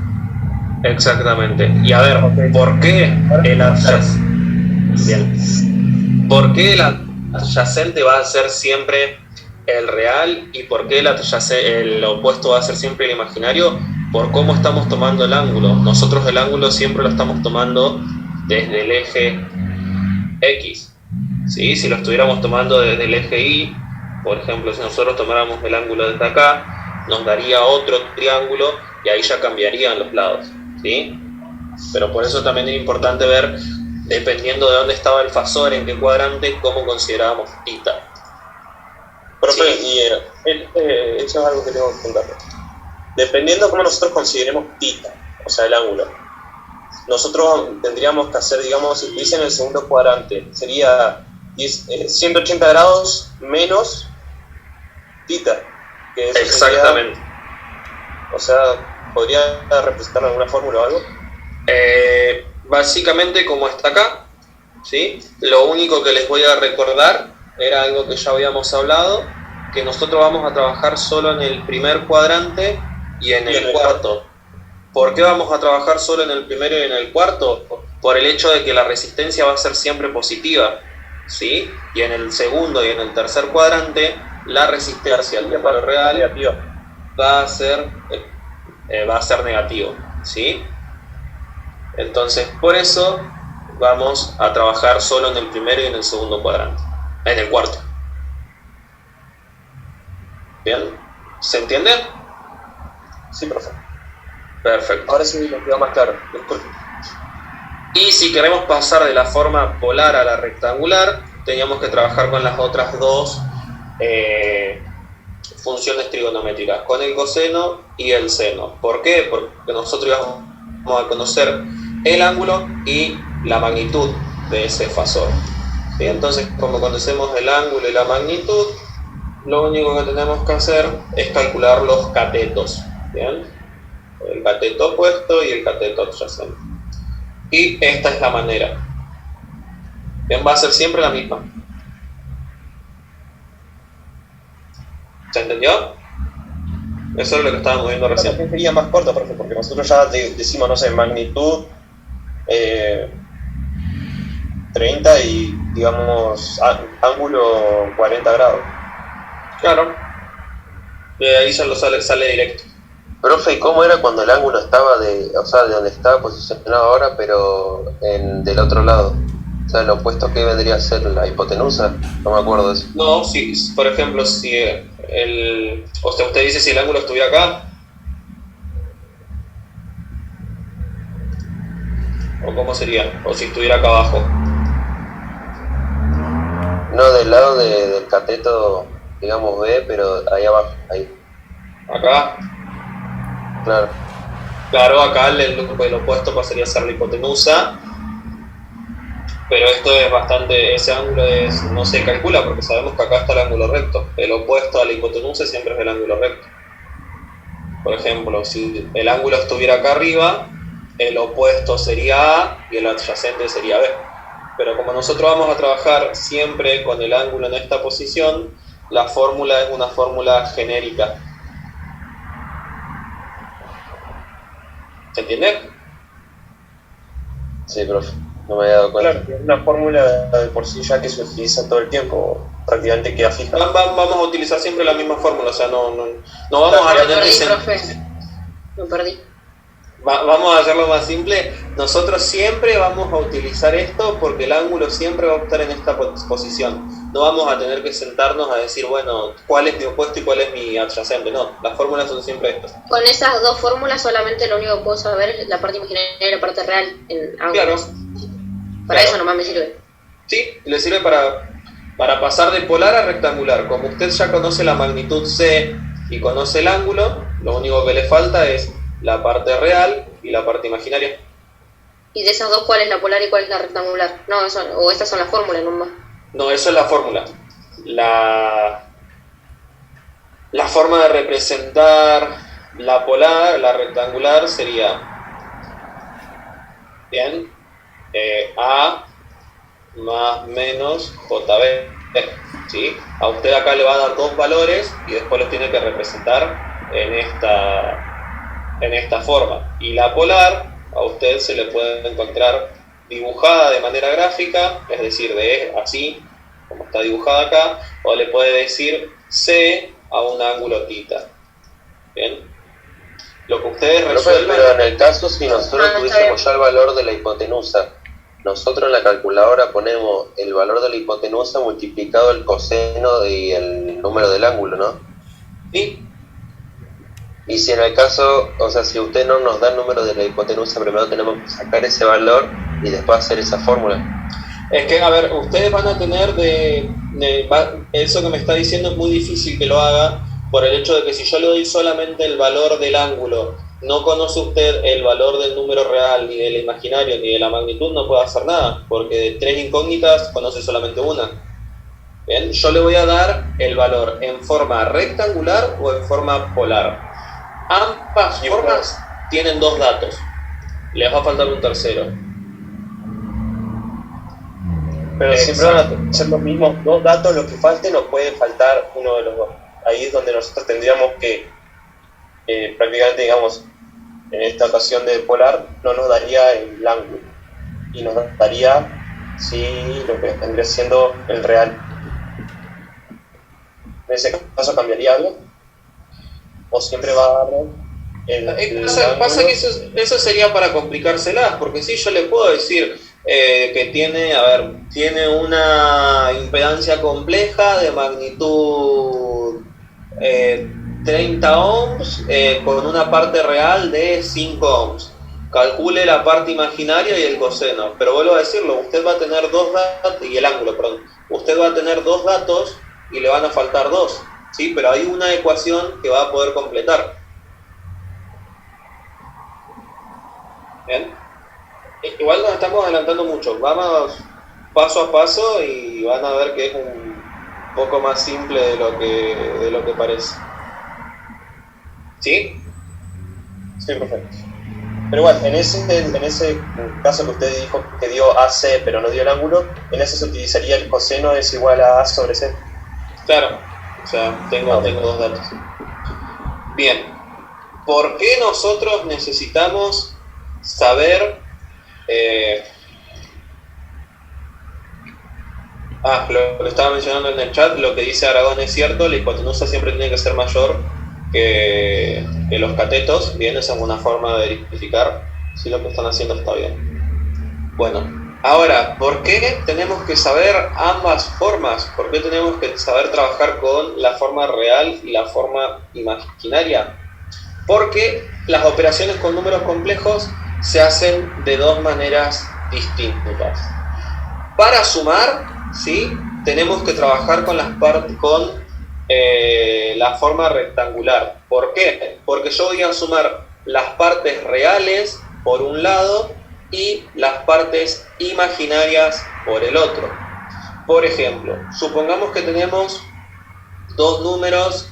[SPEAKER 1] Exactamente. Y a ver,
[SPEAKER 4] Ok.
[SPEAKER 1] ¿por qué el adyacente? Bien. ¿Por qué el adyacente va a ser siempre el real y por qué el opuesto va a ser siempre el imaginario? Por cómo estamos tomando el ángulo. Nosotros el ángulo siempre lo estamos tomando desde el eje X. ¿Sí? Si lo estuviéramos tomando desde el eje Y, por ejemplo, si nosotros tomáramos el ángulo desde acá, nos daría otro triángulo y ahí ya cambiarían los lados. ¿Sí? Pero por eso también es importante ver, dependiendo de dónde estaba el fasor, en qué cuadrante, cómo considerábamos θ.
[SPEAKER 4] Profe,
[SPEAKER 1] Sí.
[SPEAKER 4] y eso es algo que tengo que contarle. Dependiendo de cómo nosotros consideremos θ, o sea, el ángulo, nosotros tendríamos que hacer, digamos, si estuviese en el segundo cuadrante, sería 180 grados menos θ. Que eso
[SPEAKER 1] Exactamente.
[SPEAKER 4] sería, o sea, ¿podría representar alguna fórmula o algo?
[SPEAKER 1] Básicamente, como está acá, ¿sí? Lo único que les voy a recordar era algo que ya habíamos hablado, que nosotros vamos a trabajar solo en el primer cuadrante y en el cuarto. ¿Por qué vamos a trabajar solo en el primero y en el cuarto? Por el hecho de que la resistencia va a ser siempre positiva, ¿sí? Y en el segundo y en el tercer cuadrante, la resistencia al número real va a ser negativo, ¿sí? Entonces, por eso vamos a trabajar solo en el primero y en el segundo cuadrante, en el cuarto. ¿Bien? ¿Se entiende?
[SPEAKER 4] Sí, profe.
[SPEAKER 1] Perfecto.
[SPEAKER 4] Ahora sí me quedó más claro. Disculpe.
[SPEAKER 1] Y si queremos pasar de la forma polar a la rectangular, teníamos que trabajar con las otras dos funciones trigonométricas, con el coseno y el seno. ¿Por qué? Porque nosotros vamos a conocer el ángulo y la magnitud de ese fasor. ¿Sí? Entonces, como conocemos el ángulo y la magnitud, lo único que tenemos que hacer es calcular los catetos. ¿Bien? El cateto opuesto y el cateto adyacente. Y esta es la manera. Bien, va a ser siempre la misma. ¿Se entendió? Eso es lo que estábamos viendo recién.
[SPEAKER 4] También sería más corto, profe, porque nosotros ya decimos, no sé, magnitud 30 y, digamos, ángulo 40 grados.
[SPEAKER 1] Claro. De ahí ya lo sale directo.
[SPEAKER 5] Profe, ¿y cómo era cuando el ángulo estaba de donde estaba posicionado ahora, pero del otro lado? O sea, lo opuesto que vendría a ser la hipotenusa, no me acuerdo de eso.
[SPEAKER 1] No, si, por ejemplo, si usted dice si el ángulo estuviera acá, o cómo sería, o si estuviera acá abajo.
[SPEAKER 5] No, del lado del cateto, digamos B, pero ahí abajo, ahí.
[SPEAKER 1] Acá,
[SPEAKER 5] Claro.
[SPEAKER 1] claro, acá el opuesto pasaría a ser la hipotenusa, pero esto es bastante, ese ángulo no se calcula porque sabemos que acá está el ángulo recto. El opuesto a la hipotenusa siempre es el ángulo recto. Por ejemplo, si el ángulo estuviera acá arriba, el opuesto sería A y el adyacente sería B. Pero como nosotros vamos a trabajar siempre con el ángulo en esta posición, la fórmula es una fórmula genérica. ¿Se entiende?
[SPEAKER 5] Sí, profe, no me había dado cuenta.
[SPEAKER 4] Claro, es una fórmula de por sí ya que se utiliza todo el tiempo, prácticamente queda fija.
[SPEAKER 1] Vamos a utilizar siempre la misma fórmula, o sea, no vamos a
[SPEAKER 2] Me
[SPEAKER 1] tener que
[SPEAKER 2] perdí,
[SPEAKER 1] ser...
[SPEAKER 2] profe. Me perdí.
[SPEAKER 1] Vamos a hacerlo más simple. Nosotros siempre vamos a utilizar esto porque el ángulo siempre va a estar en esta posición. No vamos a tener que sentarnos a decir, bueno, cuál es mi opuesto y cuál es mi adyacente. No, las fórmulas son siempre estas.
[SPEAKER 2] Con esas dos fórmulas solamente lo único que puedo saber es la parte imaginaria y la parte real en ángulos.
[SPEAKER 1] Claro.
[SPEAKER 2] Para
[SPEAKER 1] Claro.
[SPEAKER 2] eso nomás me sirve.
[SPEAKER 1] Sí, le sirve para pasar de polar a rectangular. Como usted ya conoce la magnitud C y conoce el ángulo, lo único que le falta es la parte real y la parte imaginaria.
[SPEAKER 2] ¿Y de esas dos cuál es la polar y cuál es la rectangular? No, eso, o estas son las fórmulas nomás.
[SPEAKER 1] No, eso es la fórmula. La forma de representar la polar, la rectangular sería bien A más menos JB, ¿sí? A usted acá le va a dar dos valores y después los tiene que representar en esta forma. Y la polar a usted se le puede encontrar dibujada de manera gráfica, es decir, de así como está dibujada acá, o le puede decir C a un ángulo θ. Bien, lo que ustedes resuelven.
[SPEAKER 5] Pero en el caso si nosotros
[SPEAKER 2] está
[SPEAKER 5] tuviésemos ya el valor de la hipotenusa, nosotros en la calculadora ponemos el valor de la hipotenusa multiplicado el coseno y el número del ángulo, ¿no?
[SPEAKER 1] Sí,
[SPEAKER 5] Y si en el caso, o sea, si usted no nos da el número de la hipotenusa, primero tenemos que sacar ese valor y después hacer esa fórmula.
[SPEAKER 1] es que, a ver, ustedes van a tener eso que me está diciendo es muy difícil que lo haga por el hecho de que si yo le doy solamente el valor del ángulo, no conoce usted el valor del número real, ni del imaginario, ni de la magnitud, no puede hacer nada, porque de tres incógnitas conoce solamente una. Bien, yo le voy a dar el valor en forma rectangular o en forma polar. Ambas formas tienen dos datos. Les va a faltar un tercero.
[SPEAKER 4] Pero siempre van a ser los mismos dos datos, lo que falte no puede faltar uno de los dos. Ahí es donde nosotros tendríamos que prácticamente, digamos, en esta ocasión de polar no nos daría el ángulo y nos daría sí lo que vendría siendo el real. En ese caso cambiaría algo o siempre va a dar el
[SPEAKER 1] Pasa que eso sería para complicárselas, porque si yo le puedo decir que tiene una impedancia compleja de magnitud 30 ohms con una parte real de 5 ohms. Calcule la parte imaginaria y el coseno, pero vuelvo a decirlo, usted va a tener dos datos, y el ángulo, perdón, usted va a tener dos datos y le van a faltar dos, ¿sí? Pero hay una ecuación que va a poder completar. ¿Bien? Igual nos estamos adelantando mucho, vamos paso a paso y van a ver que es un poco más simple de lo que parece. ¿Sí?
[SPEAKER 4] Sí, perfecto. Pero igual, en ese caso que usted dijo que dio AC pero no dio el ángulo, en ese se utilizaría el coseno es igual a A sobre C.
[SPEAKER 1] Claro, o sea, tengo dos datos. Bien, ¿por qué nosotros necesitamos saber lo que estaba mencionando en el chat, lo que dice Aragón es cierto, la hipotenusa siempre tiene que ser mayor que los catetos? Bien, esa es una forma de verificar si lo que están haciendo está bien. Bueno, ahora, ¿por qué tenemos que saber ambas formas? ¿Por qué tenemos que saber trabajar con la forma real y la forma imaginaria? Porque las operaciones con números complejos se hacen de dos maneras distintas. Para sumar, ¿sí?, tenemos que trabajar con la forma rectangular. ¿Por qué? Porque yo voy a sumar las partes reales por un lado y las partes imaginarias por el otro. Por ejemplo, supongamos que tenemos dos números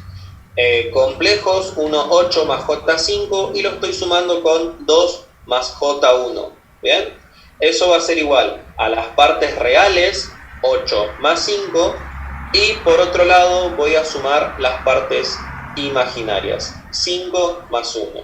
[SPEAKER 1] complejos, uno 8 más J5, y lo estoy sumando con 2 más J1. ¿Bien? Eso va a ser igual a las partes reales, 8 más 5, y por otro lado voy a sumar las partes imaginarias, 5 más 1.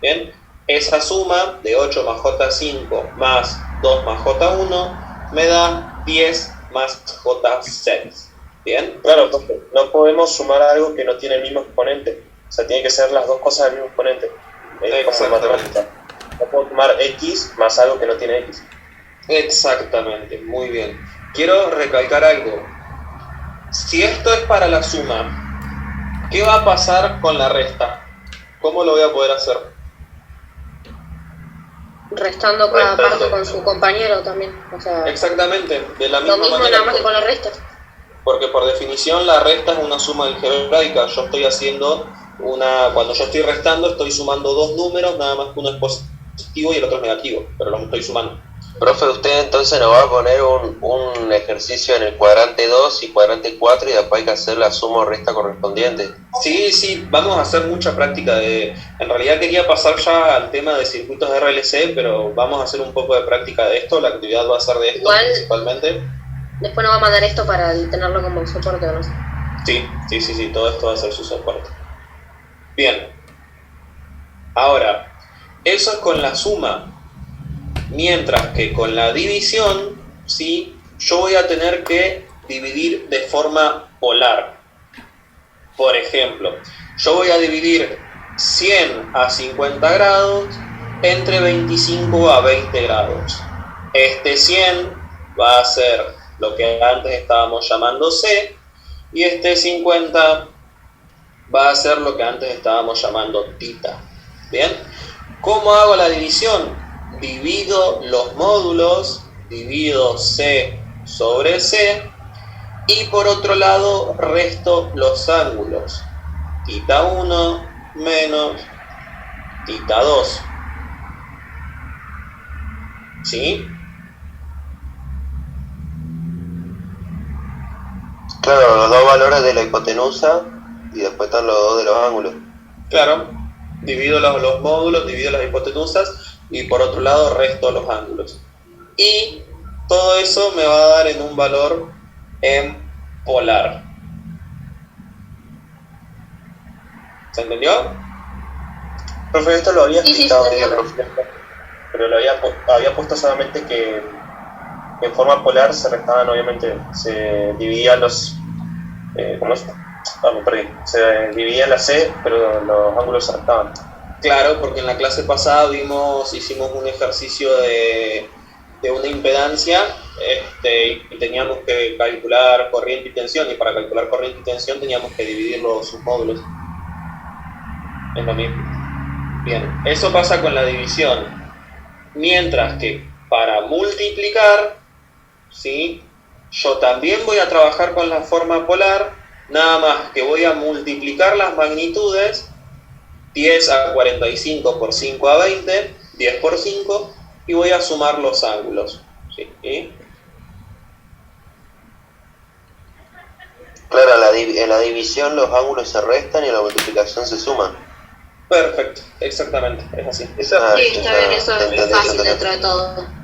[SPEAKER 1] ¿Bien? Esa suma de 8 más J5 más 2 más J1 me da 10 más J6. ¿Bien?
[SPEAKER 4] Claro, porque no podemos sumar algo que no tiene el mismo exponente. O sea, tiene que ser las dos cosas del mismo exponente. Es como matemática. no puedo tomar X más algo que no tiene X.
[SPEAKER 1] Exactamente, muy bien. Quiero recalcar algo. Si esto es para la suma, ¿qué va a pasar con la resta? ¿Cómo lo voy a poder hacer?
[SPEAKER 2] Restando cada parte con su compañero también. O sea,
[SPEAKER 1] Exactamente, de la misma
[SPEAKER 2] lo mismo
[SPEAKER 1] manera.
[SPEAKER 2] nada más que con la resta.
[SPEAKER 1] Porque por definición la resta es una suma algebraica. Yo estoy haciendo cuando yo estoy restando, estoy sumando dos números, nada más que uno es positivo y el otro es negativo, pero los estoy sumando.
[SPEAKER 5] Profe, usted entonces nos va a poner un ejercicio en el cuadrante 2 y cuadrante 4 y después hay que hacer la suma o resta correspondiente.
[SPEAKER 1] Sí, vamos a hacer mucha práctica en realidad quería pasar ya al tema de circuitos de RLC, pero vamos a hacer un poco de práctica de esto, la actividad va a ser de esto
[SPEAKER 2] Igual,
[SPEAKER 1] principalmente.
[SPEAKER 2] Después nos va a mandar esto para tenerlo como soporte, ¿o no?
[SPEAKER 1] Sí, todo esto va a ser su soporte. Bien. Ahora, eso es con la suma. Mientras que con la división, ¿sí? Yo voy a tener que dividir de forma polar. Por ejemplo, yo voy a dividir 100 a 50 grados entre 25 a 20 grados. Este 100 va a ser lo que antes estábamos llamando C y este 50 va a ser lo que antes estábamos llamando tita. ¿Bien? ¿Cómo hago la división? Divido los módulos, divido C sobre C y por otro lado resto los ángulos. Tita 1 menos tita 2. ¿Sí?
[SPEAKER 5] Claro, los dos valores de la hipotenusa y después están los dos de los ángulos.
[SPEAKER 1] Claro, divido los módulos, divido las hipotenusas y por otro lado resto los ángulos. Y todo eso me va a dar en un valor en polar. ¿Se entendió?
[SPEAKER 4] Profe, esto lo había explicado,
[SPEAKER 2] sí,
[SPEAKER 4] pero lo había puesto solamente que en forma polar se restaban, obviamente, se dividían los... ¿cómo es? Me perdí. Se dividían la C, pero los ángulos se restaban.
[SPEAKER 1] Claro, porque en la clase pasada hicimos un ejercicio de una impedancia y teníamos que calcular corriente y tensión, y para calcular corriente y tensión teníamos que dividir los submódulos. Es lo mismo. Bien, eso pasa con la división. Mientras que para multiplicar, ¿sí? Yo también voy a trabajar con la forma polar, nada más que voy a multiplicar las magnitudes 10 a 45 por 5 a 20, 10 por 5, y voy a sumar los ángulos. ¿Sí?
[SPEAKER 5] Claro, en la división los ángulos se restan y en la multiplicación se suman.
[SPEAKER 1] Perfecto, exactamente, es así.
[SPEAKER 2] Sí, está bien, eso es fácil dentro de todo.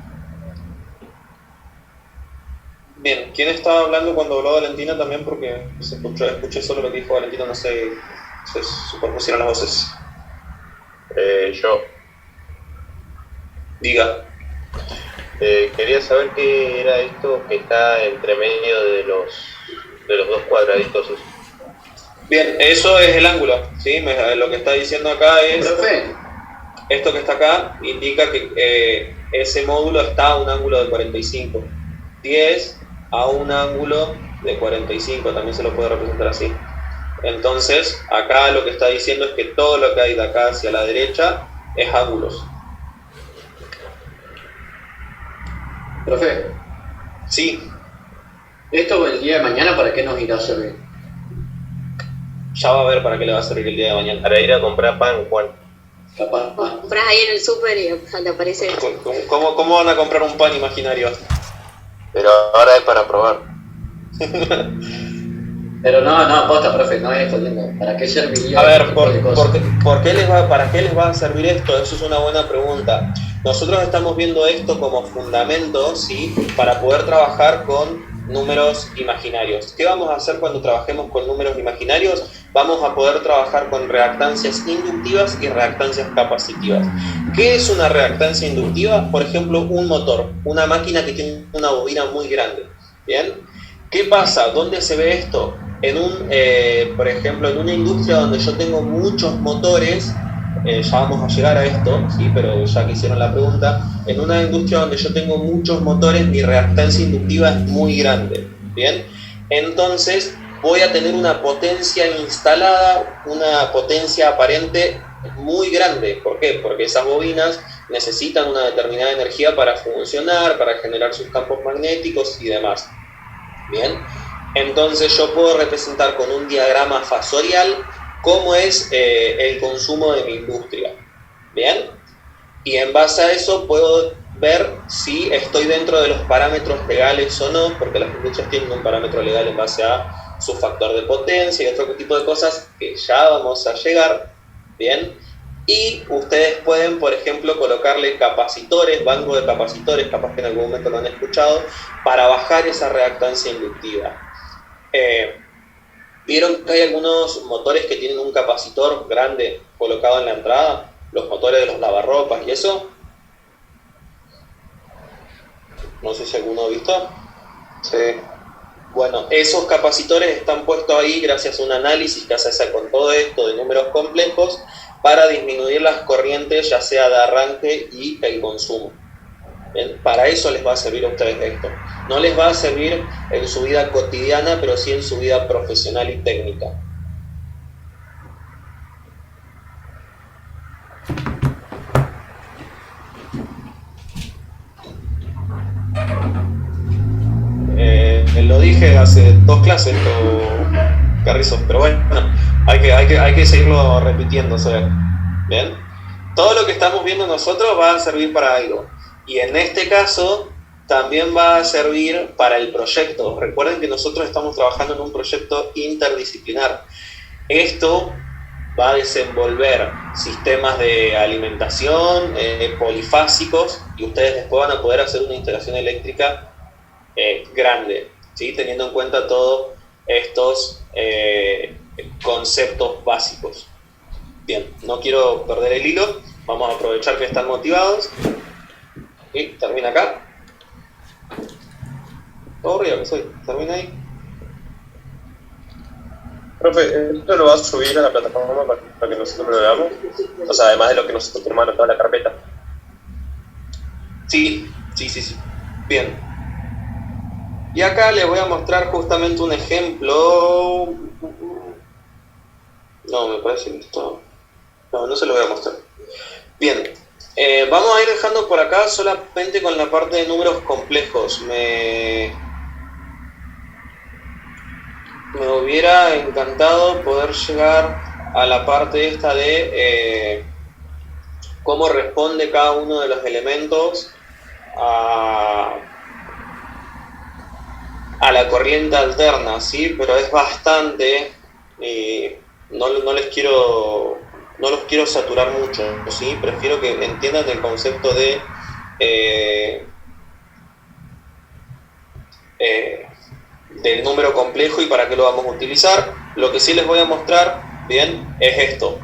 [SPEAKER 1] Bien, ¿quién estaba hablando cuando habló Valentina también? Porque escuché solo lo que dijo Valentina, no sé, se superpusieron las voces.
[SPEAKER 7] Yo.
[SPEAKER 1] Diga.
[SPEAKER 7] Quería saber qué era esto que está entre medio de los dos cuadraditos.
[SPEAKER 1] Bien, eso es el ángulo, ¿sí? Lo que está diciendo acá es...
[SPEAKER 6] Profe,
[SPEAKER 1] Esto que está acá indica que ese módulo está a un ángulo de 45. 10 a un ángulo de 45, también se lo puede representar así. Entonces, acá lo que está diciendo es que todo lo que hay de acá hacia la derecha es ángulos.
[SPEAKER 6] profe,
[SPEAKER 1] Sí,
[SPEAKER 6] esto el día de mañana, ¿para qué nos irá a servir?
[SPEAKER 1] ya va a ver para qué le va a servir el día de mañana.
[SPEAKER 7] Para ir a comprar pan, Juan.
[SPEAKER 6] Capaz.
[SPEAKER 2] Compras ahí en el súper y te aparece esto.
[SPEAKER 1] ¿Cómo van a comprar un pan imaginario?
[SPEAKER 5] Pero ahora es para probar.
[SPEAKER 6] Pero no, posta, profe, no es esto, lindo. ¿Para qué serviría?
[SPEAKER 1] A ver,
[SPEAKER 6] este tipo de cosas?
[SPEAKER 1] ¿para qué les va a servir esto? Eso es una buena pregunta. Nosotros estamos viendo esto como fundamento, ¿sí? Para poder trabajar con números imaginarios. ¿Qué vamos a hacer cuando trabajemos con números imaginarios? Vamos a poder trabajar con reactancias inductivas y reactancias capacitivas. ¿Qué es una reactancia inductiva? Por ejemplo, un motor, una máquina que tiene una bobina muy grande. ¿Bien? ¿Qué pasa? ¿Dónde se ve esto? Por ejemplo, en una industria donde yo tengo muchos motores, ya vamos a llegar a esto, ¿sí? Pero ya que hicieron la pregunta, en una industria donde yo tengo muchos motores, mi reactancia inductiva es muy grande, ¿bien? Entonces voy a tener una potencia instalada, una potencia aparente muy grande. ¿Por qué? Porque esas bobinas necesitan una determinada energía para funcionar, para generar sus campos magnéticos y demás. Bien, entonces yo puedo representar con un diagrama fasorial cómo es el consumo de mi industria. Bien, y en base a eso puedo ver si estoy dentro de los parámetros legales o no, porque las industrias tienen un parámetro legal en base a su factor de potencia y otro tipo de cosas que ya vamos a llegar. Bien, y ustedes pueden, por ejemplo, colocarle capacitores, banco de capacitores, capaz que en algún momento lo han escuchado, para bajar esa reactancia inductiva. ¿Vieron que hay algunos motores que tienen un capacitor grande colocado en la entrada? Los motores de los lavarropas y eso. No sé si alguno ha visto.
[SPEAKER 5] Sí.
[SPEAKER 1] Bueno, esos capacitores están puestos ahí gracias a un análisis que se hace con todo esto de números complejos para disminuir las corrientes, ya sea de arranque y el consumo. ¿Bien? Para eso les va a servir a ustedes esto. No les va a servir en su vida cotidiana, pero sí en su vida profesional y técnica. Lo dije hace 2 clases, Carrizo, pero bueno, hay que seguirlo repitiendo. ¿Bien? Todo lo que estamos viendo nosotros va a servir para algo. Y en este caso también va a servir para el proyecto. Recuerden que nosotros estamos trabajando en un proyecto interdisciplinar. Esto va a desenvolver sistemas de alimentación polifásicos, y ustedes después van a poder hacer una instalación eléctrica grande, ¿sí? Teniendo en cuenta todos estos conceptos básicos. Bien, no quiero perder el hilo, vamos a aprovechar que están motivados. Y termina acá. Todo río que soy, termina ahí.
[SPEAKER 4] Profe, ¿esto lo vas a subir a la plataforma para que nosotros lo veamos? O sea, además de lo que nosotros tenemos en toda la carpeta.
[SPEAKER 1] Sí. Bien. Y acá les voy a mostrar justamente un ejemplo. No, me parece que esto... No se lo voy a mostrar. Bien. Vamos a ir dejando por acá solamente con la parte de números complejos. Me hubiera encantado poder llegar a la parte esta de cómo responde cada uno de los elementos a la corriente alterna, ¿sí? Pero es bastante, no los quiero saturar mucho, ¿sí? Prefiero que entiendan el concepto de del número complejo y para qué lo vamos a utilizar. Lo que sí les voy a mostrar, bien, es esto.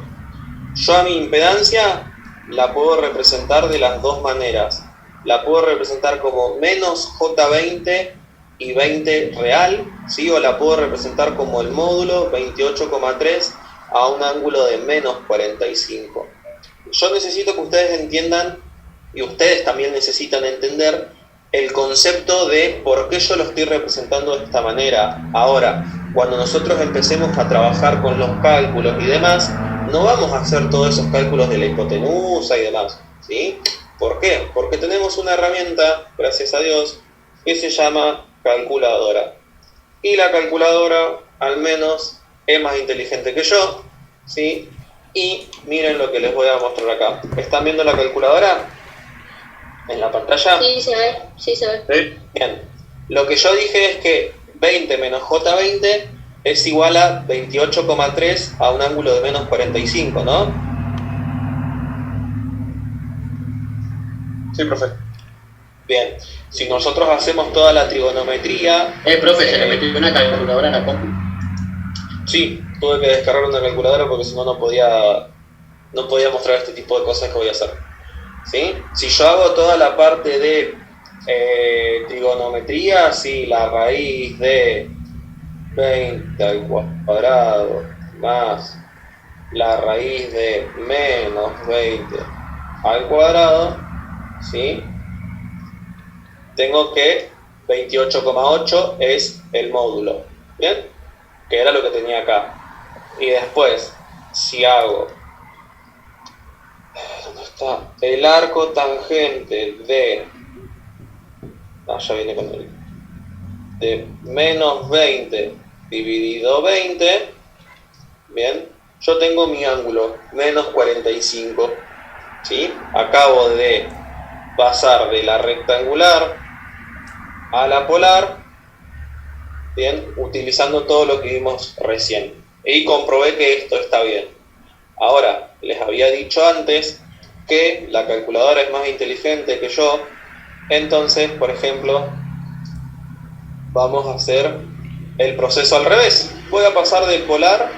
[SPEAKER 1] Yo a mi impedancia la puedo representar de las dos maneras. La puedo representar como menos J20 y 20 real, ¿sí? O la puedo representar como el módulo 28,3 a un ángulo de menos 45. Yo necesito que ustedes entiendan, y ustedes también necesitan entender, el concepto de por qué yo lo estoy representando de esta manera. Ahora, cuando nosotros empecemos a trabajar con los cálculos y demás, no vamos a hacer todos esos cálculos de la hipotenusa y demás, ¿sí? ¿Por qué? Porque tenemos una herramienta, gracias a Dios, que se llama calculadora. Y la calculadora, al menos, es más inteligente que yo, ¿sí? Y miren lo que les voy a mostrar acá. ¿Están viendo la calculadora en la pantalla?
[SPEAKER 2] Sí, se ve.
[SPEAKER 4] ¿Sí?
[SPEAKER 1] Bien. Lo que yo dije es que 20 menos J20 es igual a 28,3 a un ángulo de menos 45, ¿no?
[SPEAKER 4] Sí, profe.
[SPEAKER 1] Bien. Si nosotros hacemos toda la trigonometría...
[SPEAKER 6] Profe, se le metió una calculadora en la compu.
[SPEAKER 1] Sí, tuve que descargar una calculadora porque si no, no podía mostrar este tipo de cosas que voy a hacer. ¿Sí? Si yo hago toda la parte de trigonometría, sí, la raíz de 20 al cuadrado más la raíz de menos 20 al cuadrado, ¿sí? Tengo que 28,8 es el módulo, ¿bien? Que era lo que tenía acá. Y después, si hago, ¿dónde está? El arco tangente de, ya viene con el, de menos 20 dividido 20, bien, yo tengo mi ángulo, menos 45, ¿sí? Acabo de pasar de la rectangular a la polar, bien, utilizando todo lo que vimos recién. Y comprobé que esto está bien. Ahora, les había dicho antes que la calculadora es más inteligente que yo, entonces, por ejemplo, vamos a hacer el proceso al revés. Voy a pasar de polar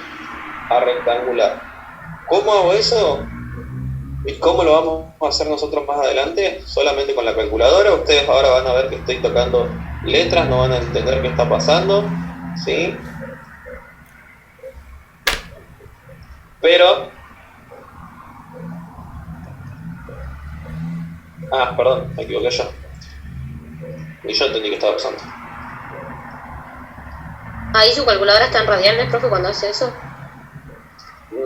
[SPEAKER 1] a rectangular. ¿Cómo hago eso? ¿Y cómo lo vamos a hacer nosotros más adelante? Solamente con la calculadora. Ustedes ahora van a ver que estoy tocando letras, no van a entender qué está pasando, ¿sí? Pero... perdón, me equivoqué yo. Y yo entendí que estaba pasando.
[SPEAKER 2] Ahí su calculadora está en radianes, profe, cuando hace eso.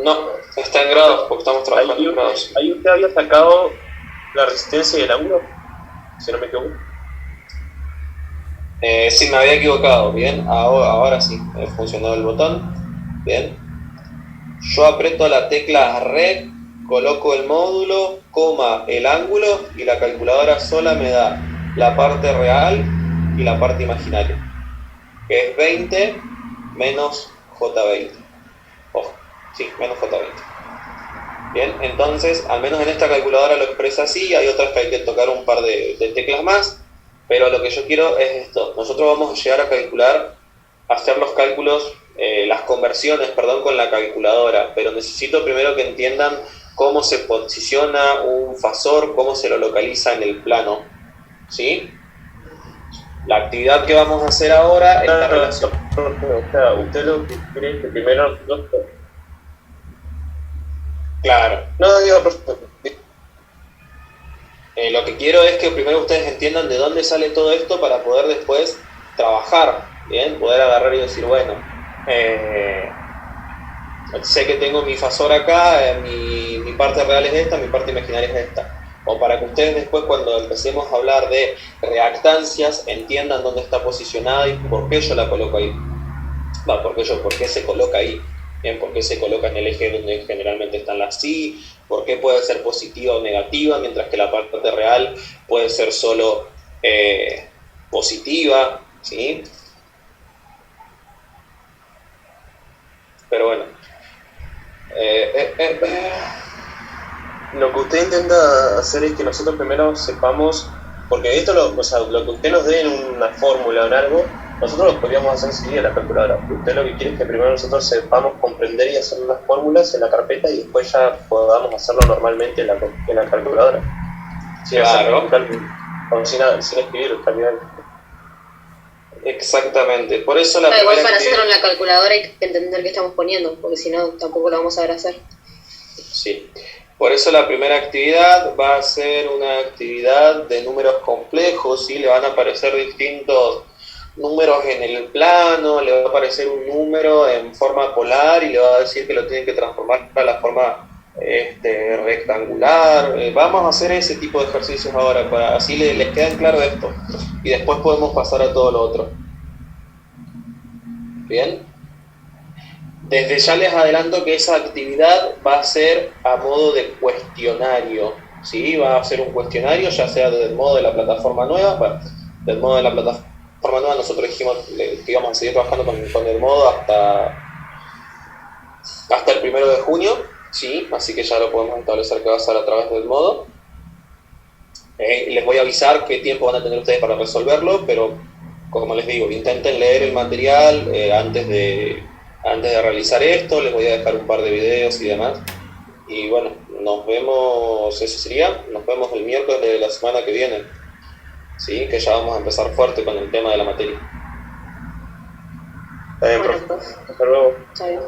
[SPEAKER 1] No, está en grados, porque estamos trabajando
[SPEAKER 4] Ahí,
[SPEAKER 1] en grados.
[SPEAKER 4] ahí usted había sacado la resistencia y el ángulo, si no me equivoco.
[SPEAKER 1] Sí, me había equivocado, bien, ahora sí, funcionó el botón, bien. Yo aprieto la tecla REC, coloco el módulo, coma, el ángulo, y la calculadora sola me da la parte real y la parte imaginaria, que es 20 menos J20. Ojo, sí, menos J20. Bien, entonces, al menos en esta calculadora lo expresa así, hay otras que hay que tocar un par de teclas más, pero lo que yo quiero es esto. Nosotros vamos a llegar a calcular, hacer los cálculos, las conversiones, perdón, con la calculadora, pero necesito primero que entiendan cómo se posiciona un fasor, cómo se lo localiza en el plano, ¿sí? La actividad que vamos a hacer ahora es la relación.
[SPEAKER 4] O sea, usted lo que quiere es que primero...
[SPEAKER 1] Claro.
[SPEAKER 4] No, digo, profesor.
[SPEAKER 1] Lo que quiero es que primero ustedes entiendan de dónde sale todo esto para poder después trabajar, ¿bien? Poder agarrar y decir, bueno, sé que tengo mi fasor acá, mi parte real es esta, mi parte imaginaria es esta. O para que ustedes después, cuando empecemos a hablar de reactancias, entiendan dónde está posicionada y por qué yo la coloco ahí. ¿Por qué se coloca ahí? Bien, ¿por qué se coloca en el eje donde generalmente están las sí? ¿Por qué puede ser positiva o negativa, mientras que la parte real puede ser solo positiva? ¿Sí? Pero bueno.
[SPEAKER 4] Lo que usted intenta hacer es que nosotros primero sepamos, porque esto lo que usted nos dé en una fórmula o en algo, nosotros lo podríamos hacer enseguida en la calculadora. Usted lo que quiere es que primero nosotros sepamos comprender y hacer unas fórmulas en la carpeta y después ya podamos hacerlo normalmente en la calculadora. Sin
[SPEAKER 1] Claro.
[SPEAKER 4] sin escribir, calcular.
[SPEAKER 1] Exactamente. Por eso la
[SPEAKER 2] Igual
[SPEAKER 1] primera
[SPEAKER 2] para
[SPEAKER 1] actividad...
[SPEAKER 2] hacerlo en la calculadora hay que entender qué estamos poniendo, porque si no tampoco lo vamos a saber hacer.
[SPEAKER 1] Sí. Por eso la primera actividad va a ser una actividad de números complejos, ¿sí? Le van a aparecer distintos números en el plano, le va a aparecer un número en forma polar y le va a decir que lo tienen que transformar para la forma rectangular. Vamos a hacer ese tipo de ejercicios ahora, para así les queda claro esto. Y después podemos pasar a todo lo otro. ¿Bien? Desde ya les adelanto que esa actividad va a ser a modo de cuestionario, ¿sí? Va a ser un cuestionario, ya sea desde el modo de la plataforma nueva. Bueno, del modo de la plataforma nueva nosotros dijimos que íbamos a seguir trabajando con el modo hasta el 1 de junio, ¿sí? Así que ya lo podemos establecer que va a ser a través del modo. Les voy a avisar qué tiempo van a tener ustedes para resolverlo, pero como les digo, intenten leer el material antes de realizar esto. Les voy a dejar un par de videos y demás. Y bueno, nos vemos, eso sería, nos vemos el miércoles de la semana que viene. Sí, que ya vamos a empezar fuerte con el tema de la materia.
[SPEAKER 4] Está bien,
[SPEAKER 2] Bueno,
[SPEAKER 4] profe.
[SPEAKER 2] pues,
[SPEAKER 4] Hasta luego.
[SPEAKER 2] está bien.